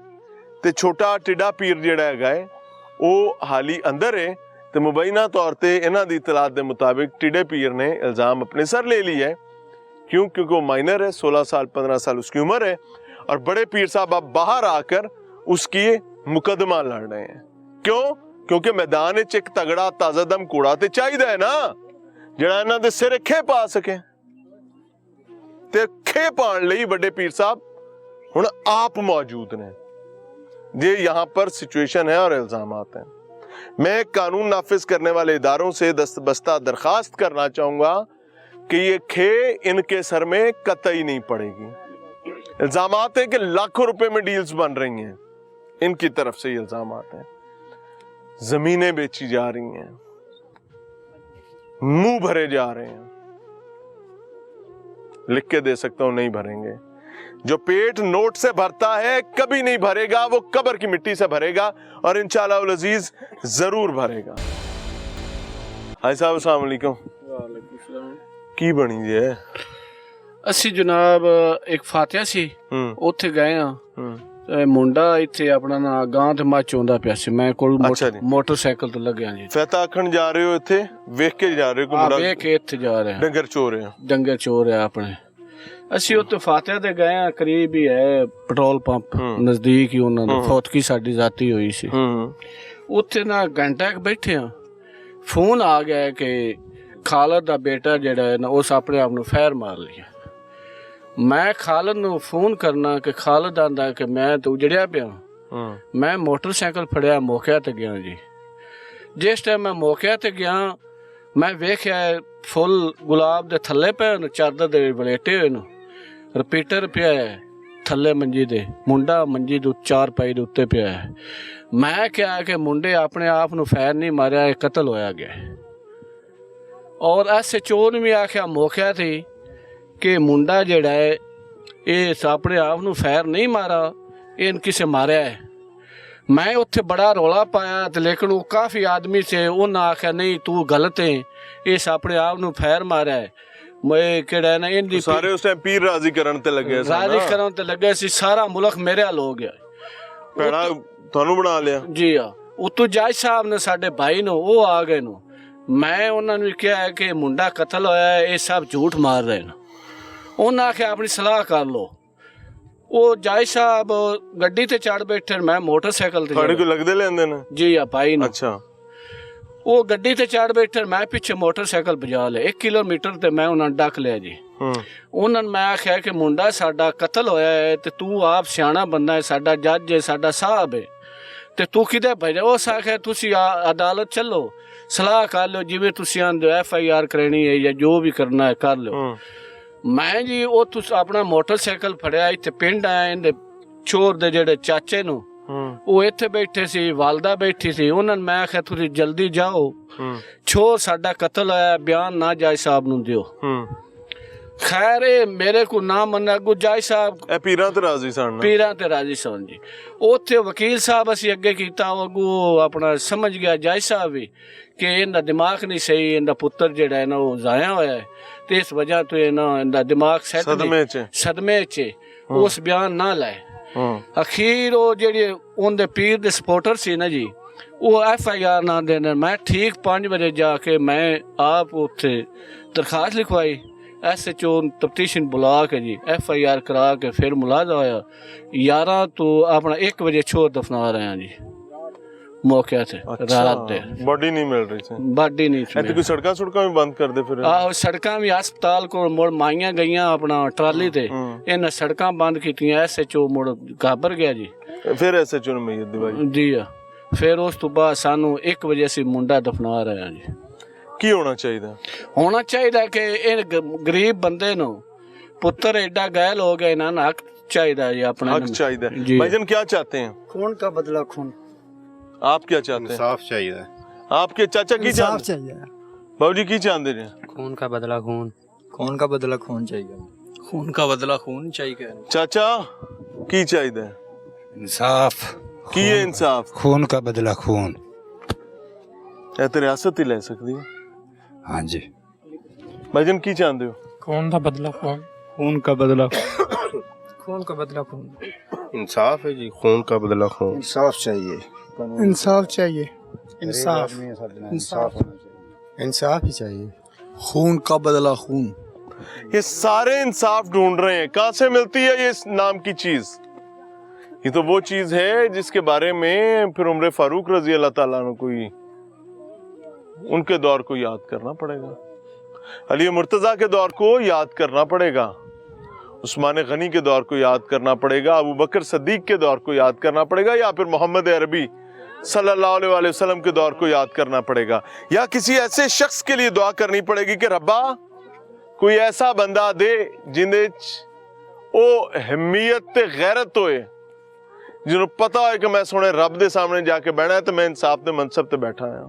ते छोटा टिड्डा पीर जड़ा है वो हाली अंदर है। तो मुबैना तौर पर इन्हां दी इतलात के मुताबिक टिड्डे पीर ने इल्ज़ाम अपने सर ले लिया है। क्यों? क्योंकि वो माइनर है, 16 साल 15 साल उसकी उम्र है और बड़े पीर साहब अब बाहर आकर उसकी मुकदमा लड़ रहे हैं। क्यों? क्योंकि मैदान च एक तगड़ा ताज़ादम कूड़ा तो चाहिए है ना जिहड़ा इन्हां दे सिर खे पा सके। ते खे पाण लई बड़े पीर साहब हुण आप मौजूद ने। ये यहाँ पर सिचुएशन है और इल्जामात हैं। मैं कानून नाफिज करने वाले इदारों से दस्तबस्ता दरखास्त करना चाहूंगा कि ये खे इनके सर में कतई नहीं पड़ेगी। इल्जामात है कि लाखों रुपए में डील्स बन रही हैं, इनकी तरफ से ये इल्जामात हैं। जमीनें बेची जा रही हैं, मुंह भरे जा रहे हैं। लिख के दे सकता हूं नहीं भरेंगे। जो पेट नोट से भरता है कभी नहीं भरेगा, वो कब्र की मिट्टी से भरेगा और इंशाअल्लाह उल अजीज जरूर भरेगा। हाय साहब अस्सलाम वालेकुम। वालेकुम सलाम। की बनी जी है? ਅਸੀਂ ਜਨਾਬ ਇੱਕ ਫਾਤਿਹਾ ਸੀ ਉੱਥੇ ਗਏ ਆ ਮੁੰਡਾ ਇੱਥੇ ਆਪਣਾ ਨਾ ਗਾਂ ਤੇ ਮੱਚ ਆਉਂਦਾ ਪਿਆ ਸੀ। ਮੈਂ ਕੋਲ ਮੋਟਰਸਾਈਕਲ ਤੇ ਲੱਗਿਆ ਜੀ। ਫਤਿਹ ਆਖਣ ਜਾ ਰਹੇ ਹੋ ਇੱਥੇ ਵੇਖ ਕੇ ਜਾ ਰਹੇ ਹੋ? ਮੁੰਡਾ ਵੇਖ ਕੇ ਇੱਥੇ ਜਾ ਰਿਹਾ ਡੰਗਰ ਚੋਰ ਹੈ। ਡੰਗਰ ਚੋਰ ਹੈ ਆਪਣੇ। ਅਸੀਂ ਉੱਥੇ ਫਾਤਿਹਾ ਤੇ ਗਏ ਆ, ਕਰੀਬ ਹੀ ਹੈ ਪੈਟਰੋਲ ਪੰਪ ਨਜ਼ਦੀਕ ਹੀ ਉਹਨਾਂ ਦੀ ਫੌਤਕੀ ਸਾਡੀ ਜ਼ਾਤੀ ਹੋਈ ਸੀ। ਉੱਥੇ ਨਾ ਘੰਟਾ ਕੁ ਬੈਠੇ ਆ, ਫੋਨ ਆ ਗਿਆ ਕਿ ਖਾਲਦ ਦਾ ਬੇਟਾ ਜਿਹੜਾ ਹੈ ਨਾ ਉਸ ਆਪਣੇ ਆਪ ਨੂੰ ਫੈਰ ਮਾਰ ਲਿਆ। ਮੈਂ ਖਾਲਦ ਨੂੰ ਫੋਨ ਕਰਨਾ ਕਿ ਖਾਲਦ ਆਂਦਾ ਕਿ ਮੈਂ ਤਾਂ ਉਜੜਿਆ ਪਿਆ। ਮੈਂ ਮੋਟਰਸਾਈਕਲ ਫੜਿਆ ਮੌਕੇ ਤੇ ਗਿਆ ਜੀ। ਜਿਸ ਟਾਈਮ ਮੈਂ ਮੌਕੇ ਤੇ ਗਿਆ ਮੈਂ ਵੇਖਿਆ ਫੁੱਲ ਗੁਲਾਬ ਦੇ ਥੱਲੇ ਪਏ ਨੇ, ਚਾਦਰ ਦੇ ਵਲੇਟੇ ਹੋਏ ਨੇ, ਰਿਪੀਟਰ ਪਿਆ ਹੈ ਥੱਲੇ ਮੰਜੀ ਦੇ, ਮੁੰਡਾ ਮੰਜੀ ਦੇ ਚਾਰ ਪਾਈ ਦੇ ਉੱਤੇ ਪਿਆ ਹੈ। ਮੈਂ ਕਿਹਾ ਕਿ ਮੁੰਡੇ ਆਪਣੇ ਆਪ ਨੂੰ ਫੈਰ ਨਹੀਂ ਮਾਰਿਆ, ਇਹ ਕਤਲ ਹੋਇਆ ਗਿਆ। ਔਰ ਐਸੇ ਚੋਰ ਨੇ ਵੀ ਆਖਿਆ ਮੌਕੇ ਤੇ ਕਿ ਮੁੰਡਾ ਜਿਹੜਾ ਹੈ ਇਹ ਆਪਣੇ ਆਪ ਨੂੰ ਫੈਰ ਨਹੀਂ ਮਾਰਾ, ਇਹ ਕਿਸੇ ਮਾਰਿਆ ਹੈ। ਮੈਂ ਉੱਥੇ ਬੜਾ ਰੌਲਾ ਪਾਇਆ ਤੇ ਲੇਕਿਨ ਉਹ ਕਾਫੀ ਆਦਮੀ ਸੇ, ਉਹਨਾਂ ਆਖਿਆ ਨਹੀਂ ਤੂੰ ਗਲਤ ਹੈ, ਇਸ ਆਪਣੇ ਆਪ ਨੂੰ ਫੈਰ ਮਾਰਿਆ ਹੈ। ਮੈਂ ਕਿਹੜਾ ਨਾ ਇਹਦੀ ਸਾਰੇ ਉਸ ਟਾਈਮ ਪੀਰ ਰਾਜ਼ੀ ਕਰਨ ਤੇ ਲੱਗੇ ਸੀ, ਰਾਜ਼ੀ ਕਰਨ ਤੇ ਲੱਗੇ ਸੀ। ਸਾਰਾ ਮੁਲਕ ਮੇਰੇ ਹਾਲ ਹੋ ਗਿਆ। ਭੈਣਾ ਤੁਹਾਨੂੰ ਬਣਾ ਲਿਆ ਜੀ। ਆ ਉਤੋਂ ਜੱਜ ਸਾਹਿਬ ਨੇ ਸਾਡੇ ਭਾਈ ਨੂੰ ਉਹ ਆ ਗਏ ਨੂੰ, ਮੈਂ ਉਹਨਾਂ ਨੂੰ ਕਿਹਾ ਕਿ ਮੁੰਡਾ ਕਤਲ ਹੋਇਆ, ਇਹ ਸਭ ਝੂਠ ਮਾਰ ਰਹੇ ਨੇ। ਉਹਨਾਂ ਆਖਿਆ ਆਪਣੀ ਸਲਾਹ ਕਰ ਲਓ। ਉਹ ਜਾਇ ਸਾਹਿਬ ਗੱਡੀ ਤੇ ਚੜ ਬੈਠੇ, ਮੈਂ ਮੋਟਰਸਾਈਕਲ ਤੇ। ਤੁਹਾਡੇ ਕੋ ਲੱਗਦੇ ਲੈਂਦੇ ਨੇ? ਜੀ ਆ ਭਾਈ ਨੂੰ। ਅੱਛਾ। ਉਹ ਗੱਡੀ ਤੇ ਚੜ ਬੈਠੇ, ਮੈਂ ਪਿੱਛੇ ਮੋਟਰਸਾਈਕਲ ਭਜਾ ਲਿਆ 1 ਕਿਲੋਮੀਟਰ ਤੇ ਮੈਂ ਉਹਨਾਂ ਨੂੰ ਡੱਕ ਲਿਆ ਜੀ। ਉਹਨਾਂ ਨੂੰ ਮੈਂ ਆਖਿਆ ਕਿ ਮੁੰਡਾ ਸਾਡਾ ਕਤਲ ਹੋਇਆ ਹੈ ਤੇ ਤੂੰ ਆਪ ਸਿਆਣਾ ਬੰਦਾ ਹੈ, ਸਾਡਾ ਜੱਜ ਹੈ, ਸਾਡਾ ਸਾਹਿਬ ਹੈ, ਤੇ ਤੂੰ ਕਿਤੇ ਭੇਜਿਆ? ਉਸ ਆਖਿਆ ਤੁਸੀਂ ਅਦਾਲਤ ਚੱਲੋ, ਸਲਾਹ ਕਰ ਲਿਓ, ਜਿਵੇਂ ਤੁਸੀਂ ਆਂਦੇ FIR ਕਰਨੀ ਹੈ ਜਾਂ ਜੋ ਵੀ ਕਰਨਾ ਹੈ ਕਰ ਲਿਓ। ਮੈਂ ਜੀ ਉਹ ਤੁਸੀਂ ਆਪਣਾ ਮੋਟਰਸਾਈਕਲ ਫੜਿਆ, ਇੱਥੇ ਪਿੰਡ ਆਇਆ, ਇਹਦੇ ਚੋਰ ਦੇ ਜਿਹੜੇ ਚਾਚੇ ਨੂੰ, ਉਹ ਇੱਥੇ ਬੈਠੇ ਸੀ, ਵਾਲਦਾ ਬੈਠੀ ਸੀ, ਉਹਨਾਂ ਨੂੰ ਮੈਂ ਆਖਿਆ ਤੁਸੀਂ ਜਲਦੀ ਜਾਓ, ਚੋਰ ਸਾਡਾ ਕਤਲ ਹੋਇਆ, ਬਿਆਨ ਨਾ ਜਾਇ ਸਾਹਿਬ ਨੂੰ ਦਿਓ। ਖੈਰ ਇਹ ਮੇਰੇ ਕੋ ਨਾ ਮੰਨਿਆ, ਅੱਗੋਂ ਜਾਇ ਸਾਹਿਬ ਪੀਰਾਂ ਤੇ ਰਾਜ਼ੀ ਸਨ, ਪੀਰਾਂ ਤੇ ਰਾਜ਼ੀ ਸਨ ਜੀ। ਉੱਥੇ ਵਕੀਲ ਸਾਹਿਬ ਅਸੀਂ ਅੱਗੇ ਕੀਤਾ, ਅੱਗੋਂ ਆਪਣਾ ਸਮਝ ਗਿਆ ਜਾਇ ਸਾਹਿਬ ਵੀ ਕਿ ਇਹਦਾ ਦਿਮਾਗ ਨਹੀਂ ਸਹੀ, ਇਹਦਾ ਪੁੱਤਰ ਜਿਹੜਾ ਹੈ ਨਾ ਉਹ ਜ਼ਾਇਆ ਹੋਇਆ ਹੈ, ਤੇ ਇਸ ਵਜ੍ਹਾ ਤੋਂ ਇਹਦਾ ਦਿਮਾਗ ਸਦਮੇ 'ਚ ਉਸ ਬਿਆਨ ਨਾ ਲਾਏ। ਅਖੀਰ ਉਹ ਜਿਹੜੇ ਉਹਦੇ ਪੀਰ ਦੇ ਸਪੋਰਟਰ ਸੀ ਨਾ ਜੀ, ਉਹ FIR ਨਾ ਦੇਣ, ਮੈਂ ਠੀਕ 5 ਵਜੇ ਜਾ ਕੇ ਮੈਂ ਆਪ ਉੱਥੇ ਦਰਖਾਸਤ ਲਿਖਵਾਈ, SHO ਤਫਤੀਸ਼ ਬੁਲਾ ਕੇ ਜੀ FIR ਕਰਾ ਕੇ ਫਿਰ ਮੁਲਾਜ਼ਾ ਹੋਇਆ। 11 ਤੋਂ ਆਪਣਾ 1 ਵਜੇ ਛੋੜ ਦਫਨਾ ਰਹੇ ਹਾਂ ਜੀ ਮੌਕੇ ਤੇ। ਰਾਤ ਦੇ ਬਾਡੀ ਨਹੀਂ ਮਿਲ ਰਹੀ ਸੀ, ਬਾਡੀ ਨਹੀਂ ਇੱਥੇ ਕੋਈ ਸੜਕਾਂ ਵੀ ਬੰਦ ਕਰਦੇ ਫਿਰ? ਆਹੋ, ਸੜਕਾਂ ਵੀ ਹਸਪਤਾਲ ਕੋਲ ਮੁੜ ਮਾਈਆਂ ਗਈਆਂ ਆਪਣਾ ਟਰਾਲੀ ਤੇ, ਇਹਨਾਂ ਸੜਕਾਂ ਬੰਦ ਕੀਤੀਆਂ। SHO ਮੁੜ ਘਾਬਰ ਗਿਆ ਜੀ, ਫਿਰ SHO ਨੂੰ ਮਈਤ ਦਿਵਾਈ ਜੀ ਆ। ਫਿਰ ਉਸ ਤੋਂ ਬਾਅਦ ਸਾਨੂੰ 1 ਵਜੇ ਅਸੀਂ ਮੁੰਡਾ ਦਫਨਾ ਰਹੇ ਹਾਂ ਜੀ। ਕੀ ਹੋਣਾ ਚਾਹੀਦਾ? ਹੋਣਾ ਚਾਹੀਦਾ ਕਿ ਇਹ ਗਰੀਬ ਬੰਦੇ ਨੂੰ ਪੁੱਤਰ ਐਡਾ ਗੈਲ ਹੋ ਗਿਆ, ਇਹਨਾਂ ਨੂੰ ਹੱਕ ਚਾਹੀਦਾ ਜੀ, ਆਪਣਾ हक चाहिए। भाईजान क्या चाहते हैं? खून का बदला खून। आप क्या चाहते हैं? इंसाफ चाहिए। आपके चाचा की इंसाफ चाहिए। बाबूजी की चाहते हैं? खून का बदला खून। खून का बदला खून चाहिए। खून का बदला खून चाहिए। चाचा की चाहिए? इंसाफ की है इंसाफ? खून का बदला खून। ਇਹ ਰਿਆਸਤ ਹੀ ਲੈ ਸਕਦੀ ਹੈ। हाँ जी। भाईजान की चाहते हो? खून का बदला खून। खून का बदला खून का बदला खून। इंसाफ है जी, खून का बदला खून। इंसाफ चाहिए। इंसाफ चाहिए। इंसाफ इंसाफ इंसाफ ही चाहिए। खून का बदला खून। ये सारे इंसाफ ढूंढ रहे हैं, कहाँ से मिलती है ये नाम की चीज? ये तो वो चीज है जिसके बारे में फिर उमर फारूक रजी अल्लाह ताला ने कोई उनके दौर को याद करना पड़ेगा, अली मुर्तजा के दौर को याद करना पड़ेगा, उस्मान गनी के दौर को याद करना पड़ेगा, अबू बकर सद्दीक के दौर को याद करना पड़ेगा, या फिर मोहम्मद अरबी सल्लल्लाहु अलैहि वसल्लम के दौर को याद करना पड़ेगा, या किसी ऐसे शख्स के लिए दुआ करनी पड़ेगी कि रब्बा कोई ऐसा बंदा दे जिंदे ओ हिम्मियत ते गैरत होए, जिन्होंने पता है कि मैं सोने रब दे सामने जाके बैठा है तो मैं इंसाफ दे मनसब ते बैठा है,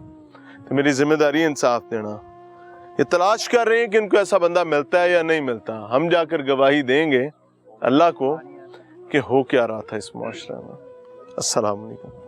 तो मेरी जिम्मेदारी है इंसाफ देना। ये तलाश कर रहे हैं कि इनको ऐसा बंदा मिलता है या नहीं मिलता। हम जाकर गवाही देंगे अल्लाह को कि हो क्या रहा था इस मुआशरे में। अस्सलाम वालेकुम।